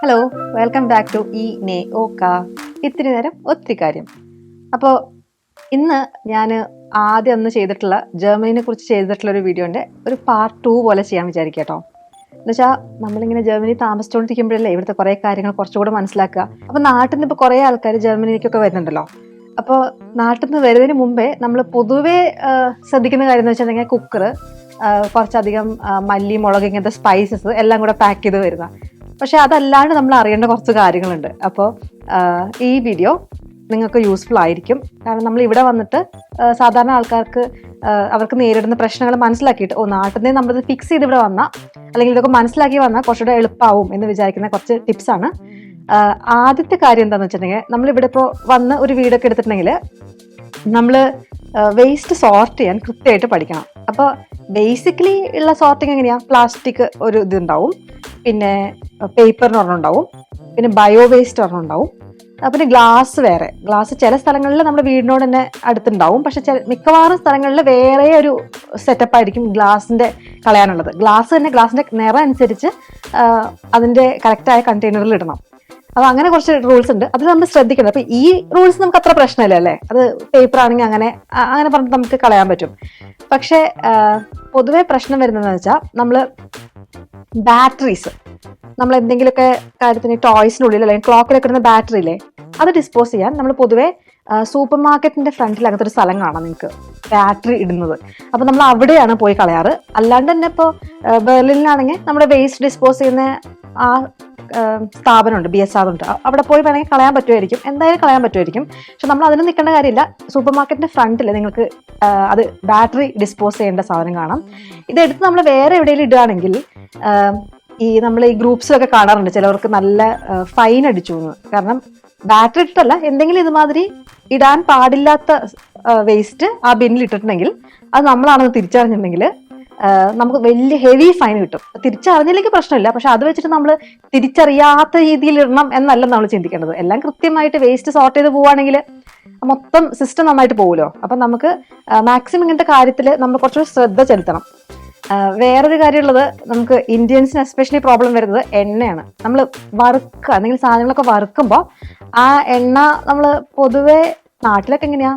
Hello, welcome back to ഈ നേ ഓക്ക ഇത്തിരി നേരം ഒത്തിരി കാര്യം. അപ്പോൾ ഇന്ന് ഞാൻ ആദ്യം അന്ന് ചെയ്തിട്ടുള്ള ജർമ്മനിനെ കുറിച്ച് ചെയ്തിട്ടുള്ള ഒരു വീഡിയോൻ്റെ ഒരു പാർട്ട് 2 പോലെ ചെയ്യാൻ വിചാരിക്കുക കേട്ടോ. എന്നുവെച്ചാൽ നമ്മളിങ്ങനെ ജർമ്മനി താമസിച്ചുകൊണ്ടിരിക്കുമ്പോഴല്ലേ ഇവിടുത്തെ കുറേ കാര്യങ്ങൾ കുറച്ചുകൂടെ മനസ്സിലാക്കുക. അപ്പോൾ നാട്ടിൽ നിന്ന് ഇപ്പോൾ കുറേ ആൾക്കാർ ജർമ്മനിലേക്കൊക്കെ വരുന്നുണ്ടല്ലോ. അപ്പോൾ നാട്ടിൽ നിന്ന് വരുന്നതിന് മുമ്പേ നമ്മൾ പൊതുവേ ശ്രദ്ധിക്കുന്ന കാര്യം എന്ന് വെച്ചിട്ടുണ്ടെങ്കിൽ കുക്കർ, കുറച്ചധികം മല്ലി, മുളക്, ഇങ്ങനത്തെ സ്പൈസസ് എല്ലാം കൂടെ പാക്ക് ചെയ്ത് വരുന്ന. പക്ഷെ അതല്ലാണ്ട് നമ്മൾ അറിയേണ്ട കുറച്ച് കാര്യങ്ങളുണ്ട്. അപ്പോൾ ഈ വീഡിയോ നിങ്ങൾക്ക് യൂസ്ഫുൾ ആയിരിക്കും. കാരണം നമ്മൾ ഇവിടെ വന്നിട്ട് സാധാരണ ആൾക്കാർക്ക് അവർക്ക് നേരിടുന്ന പ്രശ്നങ്ങൾ മനസ്സിലാക്കിയിട്ട് നാട്ടിൽ നിന്ന് നമ്മളിത് ഫിക്സ് ചെയ്ത് ഇവിടെ വന്നാൽ അല്ലെങ്കിൽ ഇതൊക്കെ മനസ്സിലാക്കി വന്നാൽ കുറച്ചുകൂടെ എളുപ്പമാവും എന്ന് വിചാരിക്കുന്ന കുറച്ച് ടിപ്സാണ്. ആദ്യത്തെ കാര്യം എന്താണെന്ന് വെച്ചിട്ടുണ്ടെങ്കിൽ നമ്മളിവിടെ ഇപ്പോൾ വന്ന് ഒരു വീടൊക്കെ എടുത്തിട്ടുണ്ടെങ്കിൽ നമ്മൾ വേസ്റ്റ് സോർട്ട് ചെയ്യാൻ കൃത്യമായിട്ട് പഠിക്കണം. അപ്പോൾ ബേസിക്കലി ഉള്ള സോർട്ടിങ് എങ്ങനെയാണ്? പ്ലാസ്റ്റിക് ഒരു ഇതുണ്ടാവും, പിന്നെ പേപ്പറിന് ഒരെണ്ണം ഉണ്ടാവും, പിന്നെ ബയോ വേസ്റ്റ് ഒരെണ്ണം ഉണ്ടാവും, പിന്നെ ഗ്ലാസ് വേറെ. ഗ്ലാസ് ചില സ്ഥലങ്ങളിൽ നമ്മുടെ വീടിനോട് തന്നെ അടുത്തുണ്ടാവും, പക്ഷെ മിക്കവാറും സ്ഥലങ്ങളിൽ വേറെ ഒരു സെറ്റപ്പ് ആയിരിക്കും ഗ്ലാസിൻ്റെ കളയാനുള്ളത്. ഗ്ലാസ് തന്നെ ഗ്ലാസിൻ്റെ നിറം അനുസരിച്ച് അതിൻ്റെ കറക്റ്റായ കണ്ടെയ്നറിൽ ഇടണം. അപ്പോൾ അങ്ങനെ കുറച്ച് റൂൾസ് ഉണ്ട്, അത് നമ്മൾ ശ്രദ്ധിക്കണം. അപ്പോൾ ഈ റൂൾസ് നമുക്ക് അത്ര പ്രശ്നമില്ല അല്ലേ, അത് പേപ്പർ ആണെങ്കിൽ അങ്ങനെ പറഞ്ഞിട്ട് നമുക്ക് കളയാൻ പറ്റും. പക്ഷേ പൊതുവെ പ്രശ്നം വരുന്നതെന്ന് വെച്ചാൽ നമ്മൾ ബാറ്ററീസ്, നമ്മൾ എന്തെങ്കിലുമൊക്കെ കാര്യത്തിന് ടോയ്സിനുള്ളിൽ അല്ലെങ്കിൽ ക്ലോക്കിലൊക്കെ ഇടുന്ന ബാറ്ററി ഇല്ലേ, അത് ഡിസ്പോസ് ചെയ്യാൻ നമ്മൾ പൊതുവെ സൂപ്പർ മാർക്കറ്റിന്റെ ഫ്രണ്ടിൽ അങ്ങനത്തെ ഒരു സ്ഥലം കാണാം നിങ്ങൾക്ക്, ബാറ്ററി ഇടുന്നത്. അപ്പോൾ നമ്മൾ അവിടെയാണ് പോയി കളയാറ്. അല്ലാണ്ട് തന്നെ ഇപ്പോൾ ബെർലിനിലാണെങ്കിൽ നമ്മുടെ വേസ്റ്റ് ഡിസ്പോസ് ചെയ്യുന്ന ആ സ്ഥാപനമുണ്ട്, BSR ഉണ്ട്, അവിടെ പോയി വേണമെങ്കിൽ കളയാൻ പറ്റുമായിരിക്കും, എന്തായാലും കളയാൻ പറ്റുമായിരിക്കും. പക്ഷെ നമ്മൾ അതിന് നിൽക്കേണ്ട കാര്യമില്ല. സൂപ്പർ മാർക്കറ്റിന്റെ ഫ്രണ്ടിൽ നിങ്ങൾക്ക് അത് ബാറ്ററി ഡിസ്പോസ് ചെയ്യേണ്ട സാധനം കാണാം. ഇതെടുത്ത് നമ്മൾ വേറെ എവിടെയെങ്കിലും ഇടുകയാണെങ്കിൽ നമ്മൾ ഈ ഗ്രൂപ്പ്സിലൊക്കെ കാണാറുണ്ട് ചിലവർക്ക് നല്ല ഫൈൻ അടിച്ചു എന്ന്. കാരണം ബാറ്ററി ഇട്ടിട്ടല്ല, എന്തെങ്കിലും ഇതുമാതിരി ഇടാൻ പാടില്ലാത്ത വേസ്റ്റ് ആ ബിന്നിൽ ഇട്ടിട്ടുണ്ടെങ്കിൽ അത് നമ്മളാണെന്ന് തിരിച്ചറിഞ്ഞിട്ടുണ്ടെങ്കിൽ നമുക്ക് വലിയ ഹെവി ഫൈൻ കിട്ടും. തിരിച്ചറിഞ്ഞില്ലെങ്കിൽ പ്രശ്നമില്ല, പക്ഷെ അത് വെച്ചിട്ട് നമ്മൾ തിരിച്ചറിയാത്ത രീതിയിൽ ഇടണം എന്നല്ല നമ്മൾ ചിന്തിക്കേണ്ടത്. എല്ലാം കൃത്യമായിട്ട് വേസ്റ്റ് സോർട്ട് ചെയ്ത് പോവുകയാണെങ്കിൽ മൊത്തം സിസ്റ്റം നന്നായിട്ട് പോകുമല്ലോ. അപ്പം നമുക്ക് മാക്സിമം ഇങ്ങനത്തെ കാര്യത്തിൽ നമ്മൾ കുറച്ചുകൂടി ശ്രദ്ധ ചെലുത്തണം. വേറൊരു കാര്യമുള്ളത്, നമുക്ക് ഇന്ത്യൻസിന് എസ്പെഷ്യലി പ്രോബ്ലം വരുന്നത് എണ്ണയാണ്. നമ്മൾ വറുക്കുക, എന്തെങ്കിലും സാധനങ്ങളൊക്കെ വറുക്കുമ്പോൾ ആ എണ്ണ നമ്മൾ പൊതുവെ നാട്ടിലൊക്കെ എങ്ങനെയാ,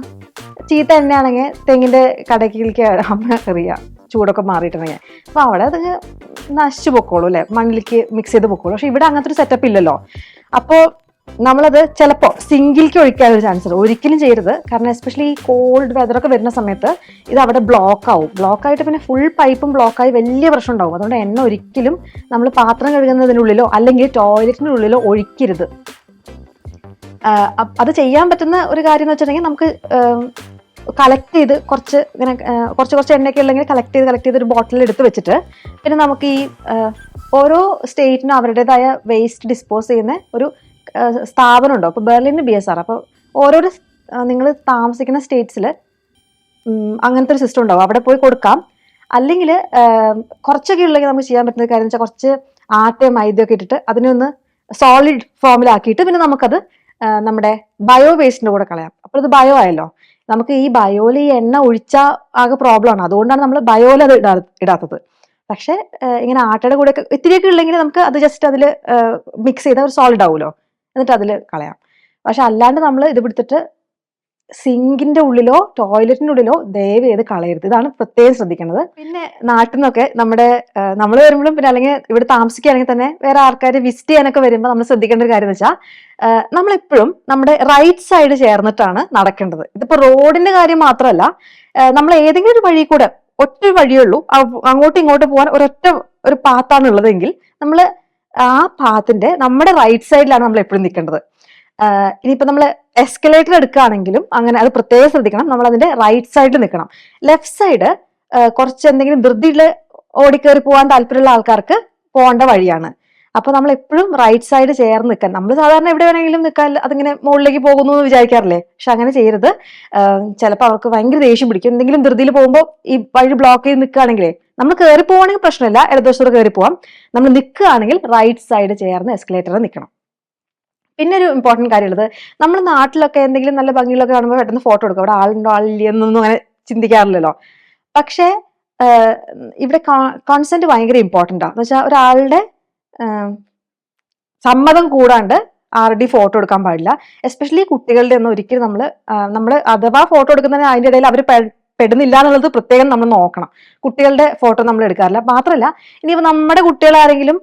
ചീത്ത എണ്ണയാണെങ്കിൽ തെങ്ങിൻ്റെ കടക്കിലേക്ക് അമ്മ എറിയുക, ചൂടൊക്കെ മാറിയിട്ടുണ്ടെങ്കിൽ. അപ്പോൾ അവിടെ അത് നശിച്ചു പൊക്കോളൂ അല്ലേ, മണ്ണിലേക്ക് മിക്സ് ചെയ്ത് പൊക്കോളൂ. പക്ഷെ ഇവിടെ അങ്ങനത്തെ ഒരു സെറ്റപ്പ് ഇല്ലല്ലോ. അപ്പോൾ നമ്മളത് ചിലപ്പോൾ സിങ്കിലേക്ക് ഒഴിക്കാനൊരു ചാൻസ് ഉണ്ട്. ഒരിക്കലും ചെയ്യരുത്. കാരണം എസ്പെഷ്യലി ഈ കോൾഡ് വെതറൊക്കെ വരുന്ന സമയത്ത് ഇത് അവിടെ ബ്ലോക്ക് ആവും. ബ്ലോക്കായിട്ട് പിന്നെ ഫുൾ പൈപ്പും ബ്ലോക്കായി വലിയ പ്രശ്നം ഉണ്ടാവും. അതുകൊണ്ട് എണ്ണ ഒരിക്കലും നമ്മൾ പാത്രം കഴുകുന്നതിനുള്ളിലോ അല്ലെങ്കിൽ ടോയ്ലറ്റിനുള്ളിലോ ഒഴിക്കരുത്. അത് ചെയ്യാൻ പറ്റുന്ന ഒരു കാര്യം എന്ന് വെച്ചിട്ടുണ്ടെങ്കിൽ നമുക്ക് കളക്ട് ചെയ്ത് കുറച്ച് എണ്ണയൊക്കെ ഉള്ളെങ്കിൽ കളക്ട് ചെയ്ത് ഒരു ബോട്ടിൽ എടുത്ത് വെച്ചിട്ട്, പിന്നെ നമുക്ക് ഈ ഓരോ സ്റ്റേറ്റിനും അവരുടേതായ വേസ്റ്റ് ഡിസ്പോസ് ചെയ്യുന്ന ഒരു സ്ഥാപനം ഉണ്ടോ. അപ്പോൾ ബെർലിന് BSR. അപ്പോൾ ഓരോരോ നിങ്ങൾ താമസിക്കുന്ന സ്റ്റേറ്റ്സിൽ അങ്ങനത്തെ ഒരു സിസ്റ്റം ഉണ്ടാവും, അവിടെ പോയി കൊടുക്കാം. അല്ലെങ്കിൽ കുറച്ചൊക്കെ ഉള്ളെങ്കിൽ നമുക്ക് ചെയ്യാൻ പറ്റുന്ന കാര്യം വെച്ചാൽ കുറച്ച് ആട്ടയും മൈദയൊക്കെ ഇട്ടിട്ട് അതിനെ ഒന്ന് സോളിഡ് ഫോമിലാക്കിയിട്ട് പിന്നെ നമുക്കത് നമ്മുടെ ബയോ വേസ്റ്റിൻ്റെ കൂടെ കളയാം. അപ്പോൾ ഇത് ബയോ ആയല്ലോ. നമുക്ക് ഈ ബയോയിൽ ഈ എണ്ണ ഒഴിച്ചാൽ ആകെ പ്രോബ്ലമാണ്, അതുകൊണ്ടാണ് നമ്മൾ ബയോയിൽ അത് ഇടാത്തത്. പക്ഷേ ഇങ്ങനെ ആട്ടയുടെ കൂടെ ഇത്തിരിയൊക്കെ ഉള്ളെങ്കിൽ നമുക്ക് അത് ജസ്റ്റ് അതിൽ മിക്സ് ചെയ്താൽ ഒരു സോളിഡ് ആവുമല്ലോ, എന്നിട്ട് അതിൽ കളയാം. പക്ഷെ അല്ലാണ്ട് നമ്മൾ ഇത് പിടിച്ചിട്ട് സിങ്കിന്റെ ഉള്ളിലോ ടോയ്ലറ്റിന്റെ ഉള്ളിലോ ദയവ് ചെയ്ത് കളയരുത്. ഇതാണ് പ്രത്യേകം ശ്രദ്ധിക്കേണ്ടത്. പിന്നെ നാട്ടിൽ നിന്നൊക്കെ നമ്മൾ വരുമ്പോഴും പിന്നെ അല്ലെങ്കിൽ ഇവിടെ താമസിക്കുകയാണെങ്കിൽ തന്നെ വേറെ ആൾക്കാർ വിസിറ്റ് ചെയ്യാനൊക്കെ വരുമ്പോൾ നമ്മൾ ശ്രദ്ധിക്കേണ്ട ഒരു കാര്യം എന്ന് വെച്ചാൽ നമ്മളെപ്പോഴും നമ്മുടെ റൈറ്റ് സൈഡ് ചേർന്നിട്ടാണ് നടക്കേണ്ടത്. ഇതിപ്പോൾ റോഡിന്റെ കാര്യം മാത്രമല്ല, നമ്മൾ ഏതെങ്കിലും ഒരു വഴി കൂടെ ഒറ്റ വഴിയുള്ളൂ, അങ്ങോട്ടും ഇങ്ങോട്ടും പോകാൻ ഒരു പാത്താണ് ഉള്ളതെങ്കിൽ നമ്മൾ ആ പാത്തിന്റെ നമ്മുടെ റൈറ്റ് സൈഡിലാണ് നമ്മൾ എപ്പോഴും നിൽക്കേണ്ടത്. ഇനിയിപ്പോൾ നമ്മൾ എസ്കലേറ്റർ എടുക്കുകയാണെങ്കിലും അങ്ങനെ അത് പ്രത്യേകം ശ്രദ്ധിക്കണം. നമ്മൾ അതിന്റെ റൈറ്റ് സൈഡിൽ നിൽക്കണം. ലെഫ്റ്റ് സൈഡ് കുറച്ച് എന്തെങ്കിലും ധൃതിയിൽ ഓടിക്കേറി പോകാൻ താല്പര്യമുള്ള ആൾക്കാർക്ക് പോകേണ്ട വഴിയാണ്. അപ്പോൾ നമ്മൾ എപ്പോഴും റൈറ്റ് സൈഡ് ചേർന്ന് നിൽക്കാൻ. നമ്മൾ സാധാരണ എവിടെ വേണമെങ്കിലും നിൽക്കാൻ അതിങ്ങനെ മുകളിലേക്ക് പോകുന്നു എന്ന് വിചാരിക്കാറില്ലേ, പക്ഷെ അങ്ങനെ ചെയ്യരുത്. ചിലപ്പോൾ അവർക്ക് ഭയങ്കര ദേഷ്യം പിടിക്കും. എന്തെങ്കിലും ധൃതിയിൽ പോകുമ്പോൾ ഈ വഴി ബ്ലോക്ക് ചെയ്ത് നിൽക്കുകയാണെങ്കിലേ, നമ്മൾ കയറി പോവുകയാണെങ്കിൽ പ്രശ്നമില്ല, ഇടതുവശത്തോടെ കയറി പോവാം. നമ്മൾ നിൽക്കുകയാണെങ്കിൽ റൈറ്റ് സൈഡ് ചേർന്ന് എസ്കലേറ്ററിൽ നിൽക്കണം. പിന്നെ ഒരു ഇമ്പോർട്ടൻറ്റ് കാര്യമുള്ളത്, നമ്മൾ നാട്ടിലൊക്കെ എന്തെങ്കിലും നല്ല ഭംഗികളൊക്കെ കാണുമ്പോൾ പെട്ടെന്ന് ഫോട്ടോ എടുക്കും. അവിടെ ആളുണ്ടോ ആളില്ല എന്നൊന്നും അങ്ങനെ ചിന്തിക്കാറില്ലല്ലോ. പക്ഷേ ഇവിടെ കോൺസെന്റ് ഭയങ്കര ഇമ്പോർട്ടൻ്റാണ്. എന്ന് വെച്ചാൽ ഒരാളുടെ സമ്മതം കൂടാണ്ട് ആരുടെയും ഫോട്ടോ എടുക്കാൻ പാടില്ല. എസ്പെഷ്യലി കുട്ടികളുടെ ഒന്നും ഒരിക്കലും നമ്മൾ അഥവാ ഫോട്ടോ എടുക്കുന്നതിന് അതിന്റെ ഇടയിൽ അവർ പെടുന്നില്ല എന്നുള്ളത് പ്രത്യേകം നമ്മൾ നോക്കണം. കുട്ടികളുടെ ഫോട്ടോ നമ്മൾ എടുക്കാറില്ല. മാത്രമല്ല, ഇനിയിപ്പോ നമ്മുടെ കുട്ടികൾ ആരെങ്കിലും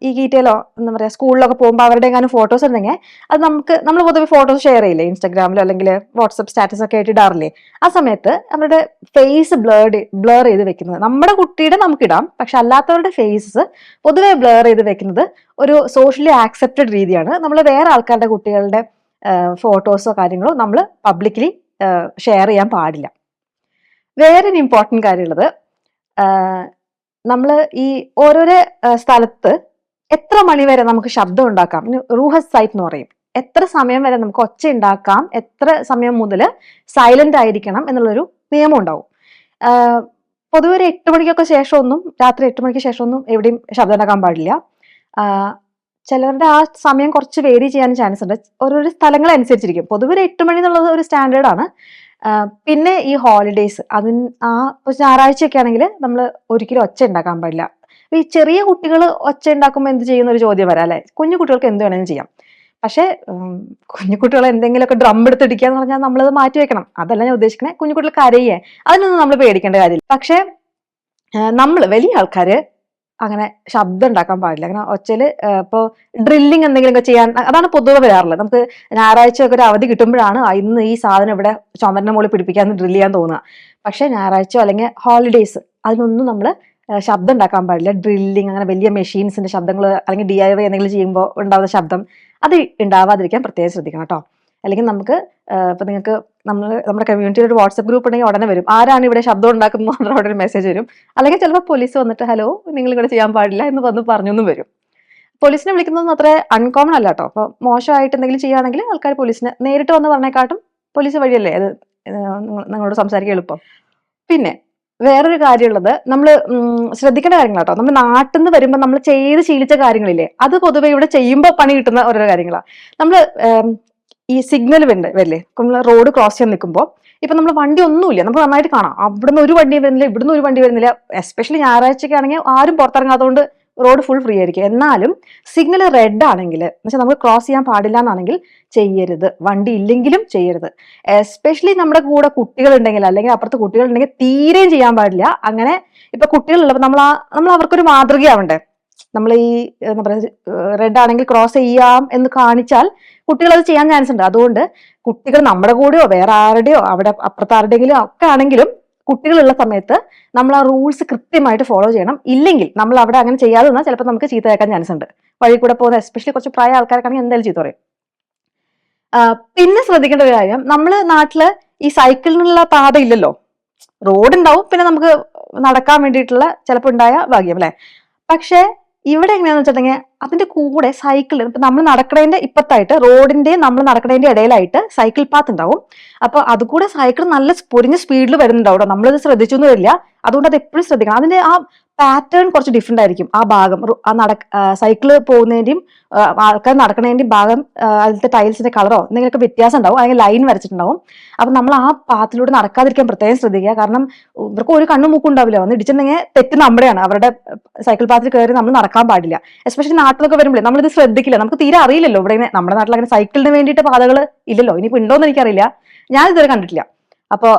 ഈ കീറ്റയിലോ എന്താ പറയാ സ്കൂളിലൊക്കെ പോകുമ്പോൾ അവരുടെ എങ്ങാനും ഫോട്ടോസ് ഉണ്ടെങ്കിൽ അത് നമ്മൾ പൊതുവെ ഫോട്ടോസ് ഷെയർ ചെയ്യില്ലേ ഇൻസ്റ്റാഗ്രാമിലോ അല്ലെങ്കിൽ വാട്സപ്പ് സ്റ്റാറ്റസ് ഒക്കെ ആയിട്ട് ഇടാറില്ലേ? ആ സമയത്ത് അവരുടെ ഫേസ് ബ്ലർ ചെയ്ത് വെക്കുന്നത്, നമ്മുടെ കുട്ടിയുടെ നമുക്ക് ഇടാം, പക്ഷെ അല്ലാത്തവരുടെ ഫേസസ് പൊതുവെ ബ്ലർ ചെയ്ത് വെക്കുന്നത് ഒരു സോഷ്യലി ആക്സെപ്റ്റഡ് രീതിയാണ്. നമ്മൾ വേറെ ആൾക്കാരുടെ കുട്ടികളുടെ ഫോട്ടോസോ കാര്യങ്ങളോ നമ്മൾ പബ്ലിക്കലി ഷെയർ ചെയ്യാൻ പാടില്ല. വേറൊരു ഇമ്പോർട്ടൻറ്റ് കാര്യമുള്ളത്, നമ്മൾ ഈ ഓരോരോ സ്ഥലത്ത് എത്ര മണി വരെ നമുക്ക് ശബ്ദം ഉണ്ടാക്കാം, റൂഹസ് സൈറ്റ് എന്ന് പറയും. എത്ര സമയം വരെ നമുക്ക് ഒച്ച ഉണ്ടാക്കാം, എത്ര സമയം മുതൽ സൈലന്റ് ആയിരിക്കണം എന്നുള്ളൊരു നിയമം ഉണ്ടാവും. പൊതുവെ ഒരു 8 മണിക്കൊക്കെ ശേഷമൊന്നും, രാത്രി 8 മണിക്ക് ശേഷമൊന്നും എവിടെയും ശബ്ദം ഉണ്ടാക്കാൻ പാടില്ല. ചിലരുടെ ആ സമയം കുറച്ച് വേരി ചെയ്യാൻ ചാൻസ് ഉണ്ട്, ഓരോരോ സ്ഥലങ്ങളനുസരിച്ചിരിക്കും. പൊതുവെ ഒരു 8 മണി എന്നുള്ളത് ഒരു സ്റ്റാൻഡേർഡ് ആണ്. പിന്നെ ഈ ഹോളിഡേയ്സ് ഞായറാഴ്ചയൊക്കെ ആണെങ്കിൽ നമ്മൾ ഒരിക്കലും ഒച്ച ഉണ്ടാക്കാൻ പാടില്ല. ഈ ചെറിയ കുട്ടികൾ ഒച്ച ഉണ്ടാക്കുമ്പോൾ എന്ത് ചെയ്യുന്ന ഒരു ചോദ്യം വരാം അല്ലെ? കുഞ്ഞു കുട്ടികൾക്ക് എന്ത് വേണമെങ്കിലും ചെയ്യാം. പക്ഷെ കുഞ്ഞു കുട്ടികൾ എന്തെങ്കിലുമൊക്കെ ഡ്രം എടുത്തിടിക്കുക എന്ന് പറഞ്ഞാൽ നമ്മളത് മാറ്റി വെക്കണം. അതല്ല ഞാൻ ഉദ്ദേശിക്കുന്നത്. കുഞ്ഞു കുട്ടികൾ കരയേ, അതിനൊന്നും നമ്മൾ പേടിക്കേണ്ട കാര്യമില്ല. പക്ഷെ നമ്മൾ വലിയ ആൾക്കാര് അങ്ങനെ ശബ്ദം ഉണ്ടാക്കാൻ പാടില്ല. അങ്ങനെ ഒച്ചയില് ഇപ്പോൾ ഡ്രില്ലിങ് എന്തെങ്കിലുമൊക്കെ ചെയ്യാൻ, അതാണ് പൊതുവെ വരാറുള്ളത്. നമുക്ക് ഞായറാഴ്ചയൊക്കെ ഒരു അവധി കിട്ടുമ്പോഴാണ് ഇന്ന് ഈ സാധനം ഇവിടെ ചുമരിന്റെ മുകളിൽ പിടിപ്പിക്കാൻ ഡ്രില്ല് ചെയ്യാൻ തോന്നുക. പക്ഷെ ഞായറാഴ്ചയോ അല്ലെങ്കിൽ ഹോളിഡേയ്സ് അതിനൊന്നും നമ്മൾ ശബ്ദം ഉണ്ടാക്കാൻ പാടില്ല. ഡ്രില്ലിങ്, അങ്ങനെ വലിയ മെഷീൻസിന്റെ ശബ്ദങ്ങൾ അല്ലെങ്കിൽ DIY എന്തെങ്കിലും ചെയ്യുമ്പോൾ ഉണ്ടാകുന്ന ശബ്ദം അത് ഉണ്ടാവാതിരിക്കാൻ പ്രത്യേകം ശ്രദ്ധിക്കണം കേട്ടോ. അല്ലെങ്കിൽ നമുക്ക് ഇപ്പൊ നിങ്ങൾക്ക് നമ്മുടെ കമ്മ്യൂണിറ്റിയിൽ ഒരു വാട്സ്ആപ്പ് ഗ്രൂപ്പ് ഉണ്ടെങ്കിൽ ഉടനെ വരും, ആരാണ് ഇവിടെ ശബ്ദം ഉണ്ടാക്കുന്നത് അവിടെ ഒരു മെസ്സേജ് വരും. അല്ലെങ്കിൽ ചിലപ്പോൾ പോലീസ് വന്നിട്ട് ഹലോ നിങ്ങൾ ഇവിടെ ചെയ്യാൻ പാടില്ല എന്ന് പറഞ്ഞൊന്നും വരും. പോലീസിനെ വിളിക്കുന്നതൊന്നും അത്ര അൺകോമൺ അല്ല കേട്ടോ. അപ്പോൾ മോശമായിട്ട് എന്തെങ്കിലും ചെയ്യുകയാണെങ്കിൽ ആൾക്കാർ പോലീസിനെ നേരിട്ട് വന്ന് പറഞ്ഞേക്കാട്ടും പോലീസ് വഴിയല്ലേ അത് നിങ്ങളോട് സംസാരിക്കാൻ എളുപ്പം. പിന്നെ വേറൊരു കാര്യമുള്ളത്, നമ്മൾ ശ്രദ്ധിക്കേണ്ട കാര്യങ്ങളാട്ടോ. നമ്മൾ നാട്ടിൽ നിന്ന് വരുമ്പോൾ നമ്മൾ ചെയ്ത് ശീലിച്ച കാര്യങ്ങളില്ലേ, അത് പൊതുവെ ഇവിടെ ചെയ്യുമ്പോൾ പണി കിട്ടുന്ന ഓരോ കാര്യങ്ങളാണ്. നമ്മൾ ഈ സിഗ്നൽ വരില്ലേ, നമ്മൾ റോഡ് ക്രോസ് ചെയ്യാൻ നിൽക്കുമ്പോൾ ഇപ്പൊ നമ്മൾ വണ്ടി ഒന്നുമില്ല, നമുക്ക് നന്നായിട്ട് കാണാം അവിടുന്ന് ഒരു വണ്ടി വരുന്നില്ല, ഇവിടുന്ന് ഒരു വണ്ടി വരുന്നില്ല. എസ്പെഷ്യലി ഞായറാഴ്ചയൊക്കെ ആണെങ്കിൽ ആരും പുറത്തിറങ്ങാത്തതുകൊണ്ട് റോഡ് ഫുൾ ഫ്രീ ആയിരിക്കും. എന്നാലും സിഗ്നൽ റെഡ് ആണെങ്കിൽ എന്നുവെച്ചാൽ നമുക്ക് ക്രോസ് ചെയ്യാൻ പാടില്ല എന്നാണെങ്കിൽ ചെയ്യരുത്. വണ്ടി ഇല്ലെങ്കിലും ചെയ്യരുത്. എസ്പെഷ്യലി നമ്മുടെ കൂടെ കുട്ടികൾ ഉണ്ടെങ്കിൽ അല്ലെങ്കിൽ അപ്പുറത്ത് കുട്ടികൾ ഉണ്ടെങ്കിൽ തീരെയും ചെയ്യാൻ പാടില്ല. അങ്ങനെ ഇപ്പൊ കുട്ടികളുള്ളപ്പോൾ നമ്മൾ അവർക്കൊരു മാതൃകയാവണ്ടേ. നമ്മൾ ഈ എന്താ പറയുക, റെഡ് ആണെങ്കിൽ ക്രോസ് ചെയ്യാം എന്ന് കാണിച്ചാൽ കുട്ടികൾ അത് ചെയ്യാൻ ചാൻസ് ഉണ്ട്. അതുകൊണ്ട് കുട്ടികൾ നമ്മുടെ കൂടെയോ വേറെ ആരുടെയോ അവിടെ അപ്പുറത്ത് ആരുടെയെങ്കിലും ഒക്കെ ആണെങ്കിലും കുട്ടികളുള്ള സമയത്ത് നമ്മൾ ആ റൂൾസ് കൃത്യമായിട്ട് ഫോളോ ചെയ്യണം. ഇല്ലെങ്കിൽ നമ്മൾ അവിടെ അങ്ങനെ ചെയ്യാതെ നിന്നാൽ ചിലപ്പോൾ നമുക്ക് ചീത്ത കേൾക്കാൻ ചാൻസ് ഉണ്ട്. വഴി കൂടെ പോകുന്ന എസ്പെഷ്യലി കുറച്ച് പ്രായ ആൾക്കാരൊക്കെയാണെങ്കിൽ എന്തായാലും ചീത്ത പറയും. പിന്നെ ശ്രദ്ധിക്കേണ്ട ഒരു കാര്യം, നമ്മൾ നാട്ടില് ഈ സൈക്കിളിനുള്ള പാത ഇല്ലല്ലോ, റോഡ് ഉണ്ടാവും, പിന്നെ നമുക്ക് നടക്കാൻ വേണ്ടിയിട്ടുള്ള ചിലപ്പോൾ ഉണ്ടായ ഭാഗ്യം അല്ലെ. പക്ഷെ ഇവിടെ എങ്ങനെയാന്ന് വെച്ചിട്ടുണ്ടെങ്കിൽ അതിന്റെ കൂടെ സൈക്കിൾ, ഇപ്പൊ നമ്മൾ നടക്കണതിന്റെ ഇപ്പത്തായിട്ട് റോഡിന്റെ നമ്മൾ നടക്കണതിന്റെ ഇടയിലായിട്ട് സൈക്കിൾ പാത്ത് ഉണ്ടാവും. അപ്പൊ അതുകൂടെ സൈക്കിൾ നല്ല പൊരിഞ്ഞ സ്പീഡിൽ വരുന്നുണ്ടാവും. നമ്മളിത് ശ്രദ്ധിച്ചൊന്നും വരില്ല. അതുകൊണ്ട് അത് എപ്പോഴും ശ്രദ്ധിക്കണം. അതിന്റെ ആ പാറ്റേൺ കുറച്ച് ഡിഫറെന്റ് ആയിരിക്കും. ആ ഭാഗം സൈക്കിള് പോകുന്നതിന്റെയും ആൾക്കാർ നടക്കുന്നതിന്റെയും ഭാഗം, അതിലത്തെ ടൈൽസിന്റെ കളറോ എന്തെങ്കിലുമൊക്കെ വ്യത്യാസം ഉണ്ടാവും, അല്ലെങ്കിൽ ലൈൻ വരച്ചിട്ടുണ്ടാവും. അപ്പൊ നമ്മൾ ആ പാത്തിലൂടെ നടക്കാതിരിക്കാൻ പ്രത്യേകം ശ്രദ്ധിക്കുക. കാരണം ഇവർക്ക് ഒരു കണ്ണു മൂക്കും ഉണ്ടാവില്ല, വന്ന് ഇടിച്ചിട്ടുണ്ടെങ്കിൽ തെറ്റ് നമ്മുടെയാണ്. അവരുടെ സൈക്കിൾ പാത്തിൽ കയറി നമ്മൾ നടക്കാൻ പാടില്ല. എസ്പെഷ്യലി നാട്ടിലൊക്കെ വരുമ്പോഴേ നമ്മളിത് ശ്രദ്ധിക്കില്ല. നമുക്ക് തീരെ അറിയില്ലല്ലോ ഇവിടെ നമ്മുടെ നാട്ടിൽ അങ്ങനെ സൈക്കിളിന് വേണ്ടിയിട്ട് പാതകൾ ഇല്ലല്ലോ. ഇനിയിപ്പോ ഉണ്ടോന്ന് എനിക്കറിയില്ല, ഞാൻ ഇതുവരെ കണ്ടിട്ടില്ല. അപ്പൊ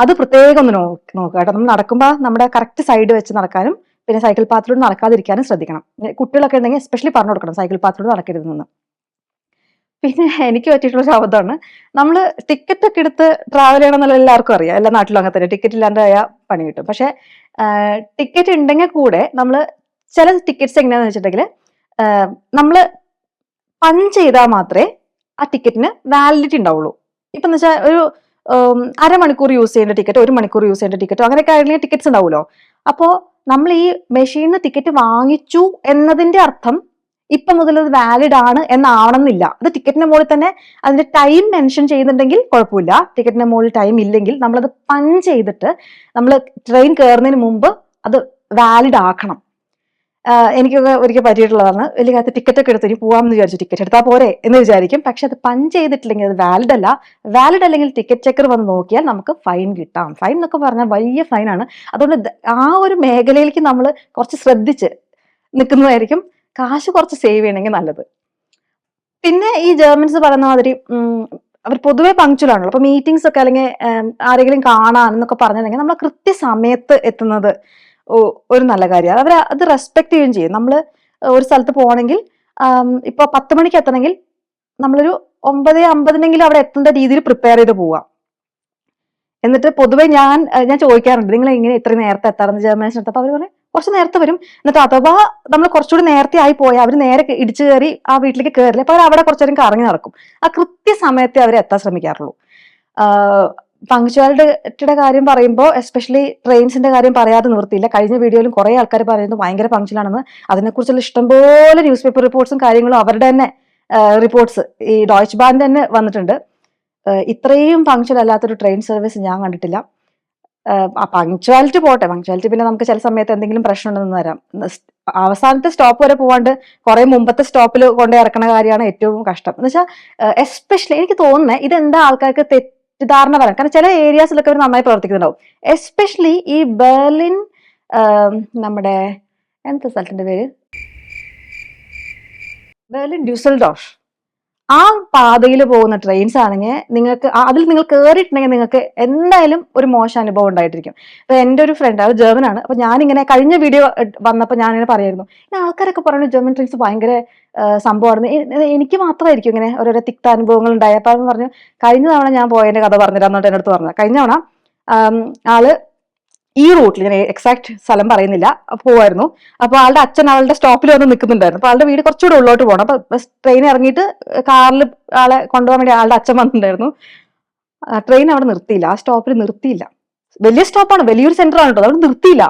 അത് പ്രത്യേകം ഒന്ന് നോക്കുക കേട്ടോ. നമ്മൾ നടക്കുമ്പോൾ നമ്മുടെ കറക്റ്റ് സൈഡ് വെച്ച് നടക്കാനും പിന്നെ സൈക്കിൾ പാത്തിലൂടെ നടക്കാതിരിക്കാനും ശ്രദ്ധിക്കണം. കുട്ടികളൊക്കെ ഉണ്ടെങ്കിൽ എസ്പെഷ്യലി പറഞ്ഞു കൊടുക്കണം സൈക്കിൾ പാത്തിലൂടെ നടക്കരുതെന്ന്. പിന്നെ എനിക്ക് പറ്റിയിട്ടുള്ള അബദ്ധമാണ്, നമ്മൾ ടിക്കറ്റ് ഒക്കെ എടുത്ത് ട്രാവൽ ചെയ്യണം എന്നുള്ള എല്ലാവർക്കും അറിയാം. എല്ലാ നാട്ടിലും അങ്ങനെ തന്നെ, ടിക്കറ്റ് ഇല്ലാണ്ട് ആയാൽ പണി കിട്ടും. പക്ഷെ ടിക്കറ്റ് ഉണ്ടെങ്കിൽ കൂടെ നമ്മൾ ചില ടിക്കറ്റ്സ് എങ്ങനെയാന്ന് വെച്ചിട്ടുണ്ടെങ്കിൽ നമ്മൾ പഞ്ച് ചെയ്താൽ മാത്രമേ ആ ടിക്കറ്റിന് വാലിഡിറ്റി ഉണ്ടാവുള്ളൂ. ഇപ്പൊ എന്ന് വെച്ചാൽ ഒരു അരമണിക്കൂർ യൂസ് ചെയ്യേണ്ട ടിക്കറ്റ്, 1 മണിക്കൂർ യൂസ് ചെയ്യേണ്ട ടിക്കറ്റോ അങ്ങനെയൊക്കെ ആയിട്ടുള്ള ടിക്കറ്റ്സ് ഉണ്ടാവുമല്ലോ. അപ്പോൾ നമ്മൾ ഈ മെഷീനിൽ നിന്ന് ടിക്കറ്റ് വാങ്ങിച്ചു എന്നതിന്റെ അർത്ഥം ഇപ്പൊ മുതൽ അത് വാലിഡ് ആണ് എന്നാവണമെന്നില്ല. അത് ടിക്കറ്റിന്റെ മുകളിൽ തന്നെ അതിന്റെ ടൈം മെൻഷൻ ചെയ്യുന്നുണ്ടെങ്കിൽ കുഴപ്പമില്ല. ടിക്കറ്റിന്റെ മുകളിൽ ടൈം ഇല്ലെങ്കിൽ നമ്മളത് പഞ്ച് ചെയ്തിട്ട് നമ്മൾ ട്രെയിൻ കയറുന്നതിന് മുമ്പ് അത് വാലിഡ് ആക്കണം. എനിക്കൊക്കെ ഒരിക്കൽ പറ്റിയിട്ടുള്ളതാണ്. വലിയ കാലത്ത് ടിക്കറ്റ് ഒക്കെ എടുത്ത് ഇനി പോവാമെന്ന് വിചാരിച്ചു, ടിക്കറ്റ് എടുത്താൽ പോരെ എന്ന് വിചാരിക്കും. പക്ഷെ അത് പഞ്ച് ചെയ്തിട്ടില്ലെങ്കിൽ അത് വാലിഡ് അല്ല. വാലിഡ് അല്ലെങ്കിൽ ടിക്കറ്റ് ചെക്കർ വന്ന് നോക്കിയാൽ നമുക്ക് ഫൈൻ കിട്ടാം. ഫൈൻ എന്നൊക്കെ പറഞ്ഞാൽ വലിയ ഫൈനാണ്. അതുകൊണ്ട് ആ ഒരു മേഖലയിലേക്ക് നമ്മൾ കുറച്ച് ശ്രദ്ധിച്ച് നിൽക്കുന്നതായിരിക്കും കാശ് കുറച്ച് സേവ് ചെയ്യണമെങ്കിൽ നല്ലത്. പിന്നെ ഈ ജർമ്മൻസ് പറയുന്ന മാതിരി അവർ പൊതുവെ പങ്ക്ച്വൽ ആണല്ലോ. അപ്പൊ മീറ്റിംഗ്സ് ഒക്കെ അല്ലെങ്കിൽ ആരെങ്കിലും കാണാൻ എന്നൊക്കെ പറഞ്ഞിട്ടുണ്ടെങ്കിൽ നമ്മൾ കൃത്യസമയത്ത് എത്തുന്നത് ഒരു നല്ല കാര്യമാണ്. അവർ അത് റെസ്പെക്ട് ചെയ്യുകയും ചെയ്യും. നമ്മൾ ഒരു സ്ഥലത്ത് പോകണമെങ്കിൽ ഇപ്പൊ 10 മണിക്ക് എത്തണമെങ്കിൽ നമ്മളൊരു 9:50 അവിടെ എത്തേണ്ട രീതിയിൽ പ്രിപ്പയർ ചെയ്ത് പോവാം. എന്നിട്ട് പൊതുവെ ഞാൻ ചോദിക്കാറുണ്ട്, നിങ്ങൾ എങ്ങനെ ഇത്രയും നേരത്തെ എത്താറുണ്ട് ജർമ്മൻസിനടുത്ത്? അപ്പൊ അവർ പറയും കുറച്ച് നേരത്തെ വരും. എന്നിട്ട് അഥവാ നമ്മൾ കുറച്ചുകൂടി നേരത്തെ ആയി പോയാൽ അവർ നേരെ ഇടിച്ചു കയറി ആ വീട്ടിലേക്ക് കയറില്ല. അപ്പൊ അവർ അവിടെ കുറച്ചേരം കറങ്ങി നടക്കും. ആ കൃത്യസമയത്തെ അവർ എത്താൻ ശ്രമിക്കാറുള്ളൂ. പങ്ക്ച്വാലിറ്റിയുടെ കാര്യം പറയുമ്പോൾ എസ്പെഷ്യലി ട്രെയിൻസിന്റെ കാര്യം പറയാതെ നിവൃത്തിയില്ല. കഴിഞ്ഞ വീഡിയോയിലും കുറെ ആൾക്കാർ പറയുന്നത് ഭയങ്കര പങ്ക്ച്വലാണെന്ന്. അതിനെക്കുറിച്ചുള്ള ഇഷ്ടംപോലെ ന്യൂസ് പേപ്പർ റിപ്പോർട്ട്സും കാര്യങ്ങളും അവരുടെ തന്നെ റിപ്പോർട്ട്സ് ഈ ഡോയ്ച്ച് ബാങ്ക് തന്നെ വന്നിട്ടുണ്ട്. ഇത്രയും പങ്ക്ച്വൽ അല്ലാത്തൊരു ട്രെയിൻ സർവീസ് ഞാൻ കണ്ടിട്ടില്ല. പങ്ക്ച്വാലിറ്റി പോട്ടെ, പങ്ക്ച്വാലിറ്റി പിന്നെ നമുക്ക് ചില സമയത്ത് എന്തെങ്കിലും പ്രശ്നം ഉണ്ടെന്ന് വരാം. അവസാനത്തെ സ്റ്റോപ്പ് വരെ പോവാണ്ട് കുറെ മുമ്പത്തെ സ്റ്റോപ്പിൽ കൊണ്ട് ഇറക്കണ കാര്യമാണ് ഏറ്റവും കഷ്ടം. എന്ന് വെച്ചാൽ എസ്പെഷ്യലി എനിക്ക് തോന്നുന്നത് ഇതെന്താ ആൾക്കാർക്ക് തെറ്റിദ്ധാരണ വരാം. കാരണം ചില ഏരിയാസിലൊക്കെ അവർ നന്നായി പ്രവർത്തിക്കുന്നുണ്ടാവും. എസ്പെഷ്യലി ഈ ബെർലിൻ, നമ്മുടെ എന്താ സ്ഥലത്തിന്റെ പേര്, ബെർലിൻ ഡ്യൂസൽഡോർഫ്, ആ പാതയിൽ പോകുന്ന ട്രെയിൻസ് ആണെങ്കിൽ നിങ്ങൾക്ക് അതിൽ നിങ്ങൾ കയറിയിട്ടുണ്ടെങ്കിൽ നിങ്ങൾക്ക് എന്തായാലും ഒരു മോശം അനുഭവം ഉണ്ടായിട്ടിരിക്കും. അപ്പൊ എൻ്റെ ഒരു ഫ്രണ്ട്, അത് ജർമ്മൻ ആണ്. അപ്പൊ ഞാനിങ്ങനെ കഴിഞ്ഞ വീഡിയോ വന്നപ്പോൾ ഞാനിങ്ങനെ പറയായിരുന്നു, ഇങ്ങനെ ആൾക്കാരൊക്കെ പറയുന്നത് ജർമ്മൻ ട്രെയിൻസ് ഭയങ്കര സംഭവമാണ്, എനിക്ക് മാത്രമായിരിക്കും ഇങ്ങനെ ഓരോരോ തിക്ത അനുഭവങ്ങൾ ഉണ്ടായി. അപ്പൊ അതെന്ന് പറഞ്ഞു, കഴിഞ്ഞ തവണ ഞാൻ പോയതിന്റെ കഥ പറഞ്ഞുതരാന്നോട്ട് എൻ്റെ അടുത്ത് പറഞ്ഞത്. കഴിഞ്ഞ തവണ ആള് ഈ റൂട്ടിൽ, ഞാൻ എക്സാക്ട് സ്ഥലം പറയുന്നില്ല, പോവായിരുന്നു. അപ്പൊ ആളുടെ അച്ഛൻ ആളുടെ സ്റ്റോപ്പിൽ വന്ന് നിൽക്കുന്നുണ്ടായിരുന്നു. അപ്പൊ ആളുടെ വീട് കുറച്ചുകൂടെ ഉള്ളോട്ട് പോകണം. അപ്പൊ ട്രെയിൻ ഇറങ്ങിയിട്ട് കാറിൽ ആളെ കൊണ്ടുപോകാൻ വേണ്ടി ആളുടെ അച്ഛൻ വന്നിട്ടുണ്ടായിരുന്നു. ട്രെയിൻ അവിടെ നിർത്തിയില്ല, ആ സ്റ്റോപ്പിൽ നിർത്തിയില്ല. വലിയ സ്റ്റോപ്പാണ്, വലിയൊരു സെന്റർ ആണ് കേട്ടോ, അവിടെ നിർത്തിയില്ല.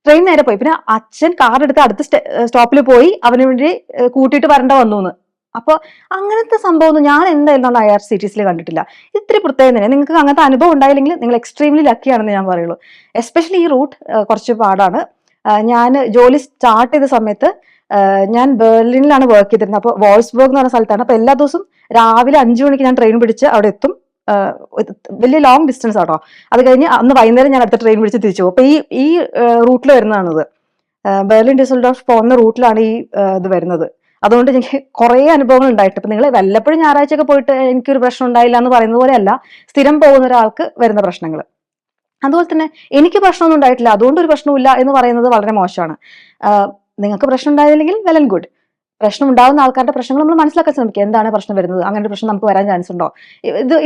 ട്രെയിൻ നേരെ പോയി. പിന്നെ അച്ഛൻ കാർ എടുത്ത് അടുത്ത സ്റ്റോപ്പിൽ പോയി അവന് വേണ്ടി കൂട്ടിയിട്ട് വരേണ്ട വന്നു എന്ന്. അപ്പൊ അങ്ങനത്തെ സംഭവം ഒന്നും ഞാൻ എന്തായാലും നമ്മൾ IRCTC കണ്ടിട്ടില്ല. ഇത്തിരി പ്രത്യേകം തന്നെ. നിങ്ങൾക്ക് അങ്ങനത്തെ അനുഭവം ഉണ്ടായില്ലെങ്കിൽ നിങ്ങൾ എക്സ്ട്രീംലി ലക്കിയാണെന്ന് ഞാൻ പറയുള്ളൂ. എസ്പെഷ്യലി ഈ റൂട്ട് കുറച്ച് പാടാണ്. ഞാൻ ജോലി സ്റ്റാർട്ട് ചെയ്ത സമയത്ത് ഞാൻ ബെർലിനിലാണ് വർക്ക് ചെയ്തിരുന്നത്. അപ്പോൾ വോൾസ്ബർഗ് എന്ന് പറഞ്ഞ സ്ഥലത്താണ്. അപ്പൊ എല്ലാ ദിവസവും രാവിലെ 5 മണിക്ക് ഞാൻ ട്രെയിൻ പിടിച്ച് അവിടെ എത്തും. വലിയ ലോങ് ഡിസ്റ്റൻസ് ആട്ടോ. അത് കഴിഞ്ഞ് അന്ന് വൈകുന്നേരം ഞാൻ അടുത്ത ട്രെയിൻ പിടിച്ച് തിരിച്ചു പോകും. അപ്പൊ ഈ റൂട്ടിൽ വരുന്നതാണിത്. ബെർലിൻ ഡ്യൂസൽഡോർഫ് പോകുന്ന റൂട്ടിലാണ് ഈ ഇത് വരുന്നത്. അതുകൊണ്ട് എനിക്ക് കുറെ അനുഭവങ്ങൾ ഉണ്ടായിട്ട്, ഇപ്പൊ നിങ്ങൾ വല്ലപ്പോഴും ഞായറാഴ്ചയൊക്കെ പോയിട്ട് എനിക്കൊരു പ്രശ്നം ഉണ്ടായില്ല എന്ന് പറയുന്നത് പോലെയല്ല സ്ഥിരം പോകുന്ന ഒരാൾക്ക് വരുന്ന പ്രശ്നങ്ങൾ. അതുപോലെ തന്നെ എനിക്ക് പ്രശ്നമൊന്നും ഉണ്ടായിട്ടില്ല അതുകൊണ്ട് ഒരു പ്രശ്നമില്ല എന്ന് പറയുന്നത് വളരെ മോശമാണ്. നിങ്ങൾക്ക് പ്രശ്നം ഉണ്ടായില്ലെങ്കിൽ വെൽ ആൻഡ് ഗുഡ്. പ്രശ്നം ഉണ്ടാകുന്ന ആൾക്കാരുടെ പ്രശ്നങ്ങൾ നമ്മൾ മനസ്സിലാക്കാൻ ശ്രമിക്കുക. എന്താണ് പ്രശ്നം വരുന്നത്, അങ്ങനെ ഒരു പ്രശ്നം നമുക്ക് വരാൻ ചാൻസ് ഉണ്ടോ?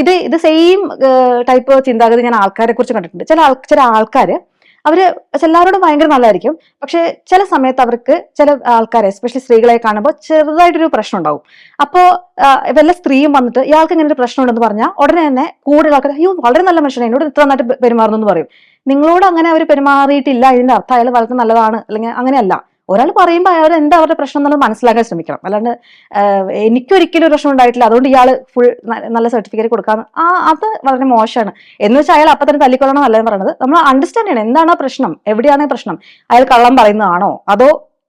ഇത് സെയിം ടൈപ്പ് ചിന്താഗതി ഞാൻ ആൾക്കാരെ കുറിച്ച് കണ്ടിട്ടുണ്ട്. ചില ആൾക്കാർ അവര് എല്ലാവരോടും ഭയങ്കര നല്ലതായിരിക്കും. പക്ഷെ ചില സമയത്ത് അവർക്ക് ചില ആൾക്കാരെ, എസ്പെഷ്യലി സ്ത്രീകളെ കാണുമ്പോൾ ചെറുതായിട്ടൊരു പ്രശ്നം ഉണ്ടാവും. അപ്പോ വല്ല സ്ത്രീയും വന്നിട്ട് ഇയാൾക്ക് ഇങ്ങനെ ഒരു പ്രശ്നം ഉണ്ടെന്ന് പറഞ്ഞാൽ ഉടനെ തന്നെ കൂടുതൽ ആൾക്കാർ, അയ്യോ വളരെ നല്ല മനുഷ്യനെ, എന്നോട് ഇത്ര നന്നായിട്ട് പെരുമാറുന്നു എന്ന് പറയും. നിങ്ങളോട് അങ്ങനെ അവർ പെരുമാറിയിട്ടില്ല ഇതിന്റെ അർത്ഥം അയാൾ വളരെ നല്ലതാണ് അല്ലെങ്കിൽ അങ്ങനെയല്ല. ഒരാൾ പറയുമ്പോൾ അയാൾ എന്താ അവരുടെ പ്രശ്നം എന്നുള്ളത് മനസ്സിലാക്കാൻ ശ്രമിക്കണം. അല്ലാണ്ട് എനിക്കൊരിക്കലും ഒരു പ്രശ്നം ഉണ്ടായിട്ടില്ല അതുകൊണ്ട് ഇയാൾ ഫുൾ നല്ല സർട്ടിഫിക്കറ്റ് കൊടുക്കാന്ന്, അത് വളരെ മോശമാണ്. എന്ന് വെച്ചാൽ അയാൾ അപ്പൊ തന്നെ തല്ലിക്കൊള്ളണം എന്നല്ല പറയുന്നത്. നമ്മൾ അണ്ടർസ്റ്റാൻഡ് ചെയ്യണം എന്താണ് പ്രശ്നം, എവിടെയാണ് പ്രശ്നം, അയാൾ കള്ളം പറയുന്നതാണോ അതോ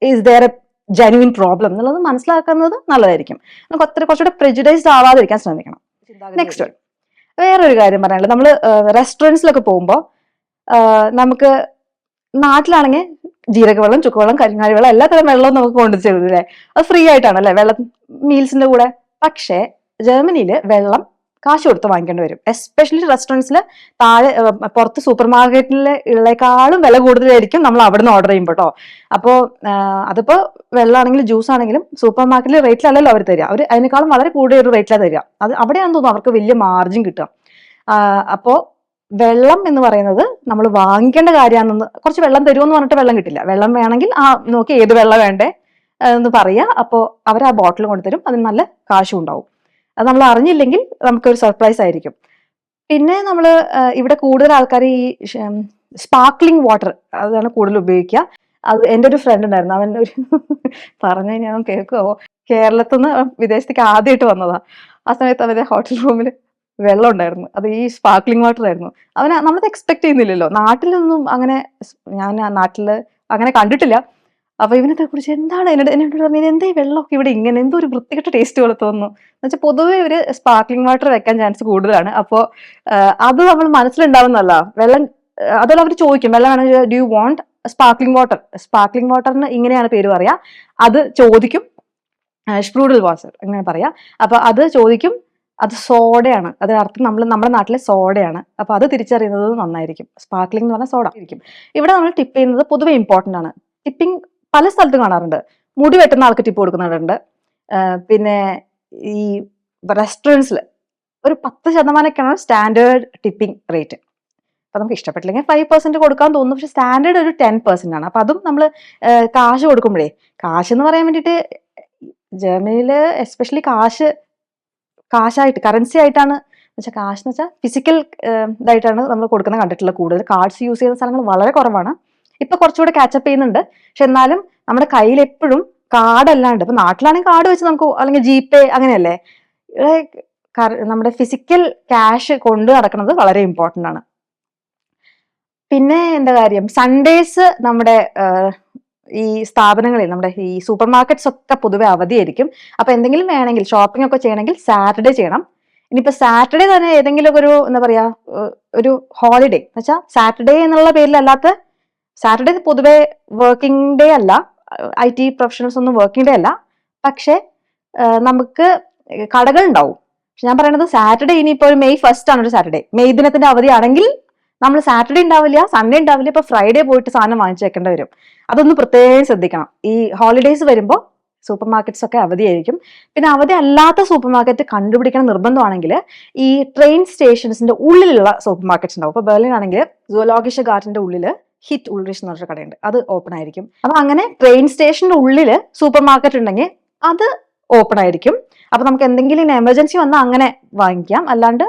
is there a genuine problem എന്നുള്ളത് മനസ്സിലാക്കുന്നത് നല്ലതായിരിക്കും. നമുക്ക് കുറച്ചുകൂടെ പ്രെജുഡൈസ്ഡ് ആവാതിരിക്കാൻ ശ്രമിക്കണം. നെക്സ്റ്റ് വേറൊരു കാര്യം പറയാനുള്ളത്, നമ്മൾ റെസ്റ്റോറൻറ്റ്സിലൊക്കെ പോകുമ്പോൾ നമുക്ക് നാട്ടിലാണെങ്കിൽ ജീരകവെള്ളം, ചുക്കുവെള്ളം, കരിങ്ങാലി വെള്ളം, എല്ലാത്തരം വെള്ളവും നമുക്ക് കൊണ്ടുചെല്ലില്ലേ, അത് ഫ്രീ ആയിട്ടാണ് അല്ലെ വെള്ളം മീൽസിന്റെ കൂടെ. പക്ഷേ ജർമ്മനിയിൽ വെള്ളം കാശ് കൊടുത്ത് വാങ്ങിക്കേണ്ടി വരും. എസ്പെഷ്യലി റെസ്റ്റോറൻറ്റ്സിൽ താഴെ പുറത്ത് സൂപ്പർ മാർക്കറ്റിൽ ഉള്ളേക്കാളും വില കൂടുതലായിരിക്കും നമ്മൾ അവിടെ നിന്ന് ഓർഡർ ചെയ്യുമ്പോൾ കേട്ടോ. അപ്പോൾ അതിപ്പോൾ വെള്ളമാണെങ്കിലും ജ്യൂസ് ആണെങ്കിലും സൂപ്പർ മാർക്കറ്റിൽ റേറ്റിലല്ലല്ലോ അവർ തരിക, അവർ അതിനേക്കാളും വളരെ കൂടിയ ഒരു റേറ്റിലാണ് തരിക. അത് അവിടെയാണെന്ന് തോന്നുന്നു അവർക്ക് വലിയ മാർജിൻ കിട്ടുക. അപ്പോൾ വെള്ളം എന്ന് പറയുന്നത് നമ്മൾ വാങ്ങിക്കേണ്ട കാര്യമാണെന്ന്, കുറച്ച് വെള്ളം തരുമെന്ന് പറഞ്ഞിട്ട് വെള്ളം കിട്ടില്ല. വെള്ളം വേണമെങ്കിൽ നോക്കി ഏത് വെള്ളം വേണ്ടേ എന്ന് പറയുക. അപ്പോൾ അവർ ആ ബോട്ടിൽ കൊണ്ടുതരും, അതിന് നല്ല കാശും ഉണ്ടാവും. അത് നമ്മൾ അറിഞ്ഞില്ലെങ്കിൽ നമുക്കൊരു സർപ്രൈസ് ആയിരിക്കും. പിന്നെ നമ്മൾ ഇവിടെ കൂടുതൽ ആൾക്കാർ ഈ സ്പാർക്ലിംഗ് വാട്ടർ അതാണ് കൂടുതൽ ഉപയോഗിക്കുക. അത് എൻ്റെ ഒരു ഫ്രണ്ട് ഉണ്ടായിരുന്നു, അവൻ ഒരു പറഞ്ഞു ഞാൻ കേൾക്കുമോ, കേരളത്തിൽ നിന്ന് വിദേശത്തേക്ക് ആദ്യമായിട്ട് വന്നതാ. ആ സമയത്ത് അവരുടെ ഹോട്ടൽ റൂമിൽ വെള്ളം ഉണ്ടായിരുന്നു, അത് ഈ സ്പാർക്ലിംഗ് വാട്ടർ ആയിരുന്നു. നമ്മളത് എക്സ്പെക്ട് ചെയ്യുന്നില്ലല്ലോ, നാട്ടിലൊന്നും അങ്ങനെ ഞാൻ നാട്ടിൽ അങ്ങനെ കണ്ടിട്ടില്ല. അപ്പൊ ഇവനത്തെ കുറിച്ച് എന്താണ് എന്നോട് പറഞ്ഞത്, എന്താ ഈ വെള്ളമൊക്കെ ഇവിടെ ഇങ്ങനെ എന്തോ ഒരു വൃത്തികെട്ട ടേസ്റ്റ് പോലെ തോന്നുന്നു എന്ന് വെച്ചാൽ പൊതുവെ ഒരു സ്പാർക്ലിംഗ് വാട്ടർ വെക്കാൻ ചാൻസ് കൂടുതലാണ്. അപ്പോൾ അത് നമ്മൾ മനസ്സിലുണ്ടാവുന്നല്ല വെള്ളം. അതുപോലെ അവർ ചോദിക്കും വെള്ളം വേണമെങ്കിൽ ഡു യു വോണ്ട് സ്പാർക്ലിംഗ് വാട്ടറിന് ഇങ്ങനെയാണ് പേര് പറയാ. അത് ചോദിക്കും, സ്പ്രൂഡിൽ വാട്ടർ അങ്ങനെ പറയാം. അപ്പൊ അത് ചോദിക്കും, അത് സോഡയാണ്, അതിനർത്ഥം നമ്മുടെ നാട്ടിലെ സോഡയാണ്. അപ്പൊ അത് തിരിച്ചറിയുന്നത് നന്നായിരിക്കും. സ്പാർക്ലിംഗ് എന്ന് പറഞ്ഞാൽ സോഡ ആയിരിക്കും. ഇവിടെ നമ്മൾ ടിപ്പ് ചെയ്യുന്നത് പൊതുവെ ഇമ്പോർട്ടന്റ് ആണ്. ടിപ്പിംഗ് പല സ്ഥലത്തും കാണാറുണ്ട്. മുടി വെട്ടുന്ന ആൾക്ക് ടിപ്പ് കൊടുക്കുന്നുണ്ട്. പിന്നെ ഈ റെസ്റ്റോറൻറ്റ്സിൽ ഒരു 10% സ്റ്റാൻഡേർഡ് ടിപ്പിംഗ് റേറ്റ്. അപ്പൊ നമുക്ക് ഇഷ്ടപ്പെട്ടില്ലെങ്കിൽ 5% കൊടുക്കാൻ തോന്നുന്നു. പക്ഷെ സ്റ്റാൻഡേർഡ് ഒരു 10% ആണ്. അപ്പൊ അതും നമ്മൾ കാശ് കൊടുക്കുമ്പോഴേ, കാശ് എന്ന് പറയാൻ വേണ്ടിയിട്ട് ജർമ്മനിയിൽ എസ്പെഷ്യലി കാശായിട്ട് കറൻസി ആയിട്ടാണ് കാശ് എന്ന് വെച്ചാൽ ഫിസിക്കൽ ഇതായിട്ടാണ് നമ്മൾ കൊടുക്കുന്നത് കണ്ടിട്ടുള്ളത്. കൂടുതൽ കാർഡ്സ് യൂസ് ചെയ്യുന്ന സ്ഥലങ്ങൾ വളരെ കുറവാണ്. ഇപ്പൊ കുറച്ചുകൂടെ കാച്ചപ്പ് ചെയ്യുന്നുണ്ട്. പക്ഷെ എന്നാലും നമ്മുടെ കയ്യിൽ എപ്പോഴും കാർഡ് അല്ലാണ്ട്, ഇപ്പൊ നാട്ടിലാണെങ്കിൽ കാർഡ് വെച്ച് നമുക്ക്, അല്ലെങ്കിൽ ജിപേ അങ്ങനെയല്ലേ, നമ്മുടെ ഫിസിക്കൽ ക്യാഷ് കൊണ്ട് നടക്കുന്നത് വളരെ ഇമ്പോർട്ടന്റ് ആണ്. പിന്നെ എന്താ കാര്യം, സൺഡേസ് നമ്മുടെ ഈ സ്ഥാപനങ്ങളിൽ, നമ്മുടെ ഈ സൂപ്പർ മാർക്കറ്റ്സ് ഒക്കെ പൊതുവെ അവധിയായിരിക്കും. അപ്പൊ എന്തെങ്കിലും വേണമെങ്കിൽ ഷോപ്പിംഗ് ഒക്കെ ചെയ്യണമെങ്കിൽ സാറ്റർഡേ ചെയ്യണം. ഇനിയിപ്പോ സാറ്റർഡേ തന്നെ ഏതെങ്കിലും ഒരു എന്താ പറയാ ഒരു ഹോളിഡേ എന്ന് വെച്ചാൽ സാറ്റർഡേ എന്നുള്ള പേരിലല്ലാത്ത, സാറ്റർഡേ പൊതുവെ വർക്കിംഗ് ഡേ അല്ല, IT പ്രൊഫഷണൽസ് ഒന്നും വർക്കിംഗ് ഡേ അല്ല. പക്ഷെ നമുക്ക് കടകൾ ഉണ്ടാവും. പക്ഷെ ഞാൻ പറയുന്നത് സാറ്റർഡേ, ഇനിയിപ്പോ ഒരു മെയ് 1 ആണ് ഒരു സാറ്റർഡേ, മെയ് ദിനത്തിന്റെ അവധിയാണെങ്കിൽ നമ്മൾ സാറ്റർഡേ ഉണ്ടാവില്ല, സൺഡേ ഉണ്ടാവില്ല. ഇപ്പൊ ഫ്രൈഡേ പോയിട്ട് സാധനം വാങ്ങിച്ചു വെക്കേണ്ടി വരും. അതൊന്ന് പ്രത്യേകം ശ്രദ്ധിക്കണം. ഈ ഹോളിഡേയ്സ് വരുമ്പോൾ സൂപ്പർ മാർക്കറ്റ്സ് ഒക്കെ അവധിയായിരിക്കും. പിന്നെ അവധി അല്ലാത്ത സൂപ്പർ മാർക്കറ്റ് കണ്ടുപിടിക്കണം നിർബന്ധമാണെങ്കിൽ ഈ ട്രെയിൻ സ്റ്റേഷൻസിന്റെ ഉള്ളിലുള്ള സൂപ്പർ മാർക്കറ്റ്സ് ഉണ്ടാവും. ഇപ്പൊ ബെർലിൻ ആണെങ്കിൽ സുവോളജിക്കൽ ഗാർഡന്റെ ഉള്ളിൽ ഹിറ്റ് ഉൾറിഷ് എന്ന് പറഞ്ഞ കടയുണ്ട്, അത് ഓപ്പൺ ആയിരിക്കും. അപ്പൊ അങ്ങനെ ട്രെയിൻ സ്റ്റേഷന്റെ ഉള്ളിൽ സൂപ്പർ മാർക്കറ്റ് ഉണ്ടെങ്കിൽ അത് ഓപ്പൺ ആയിരിക്കും. അപ്പൊ നമുക്ക് എന്തെങ്കിലും എമർജൻസി വന്നാൽ അങ്ങനെ വാങ്ങിക്കാം, അല്ലാണ്ട്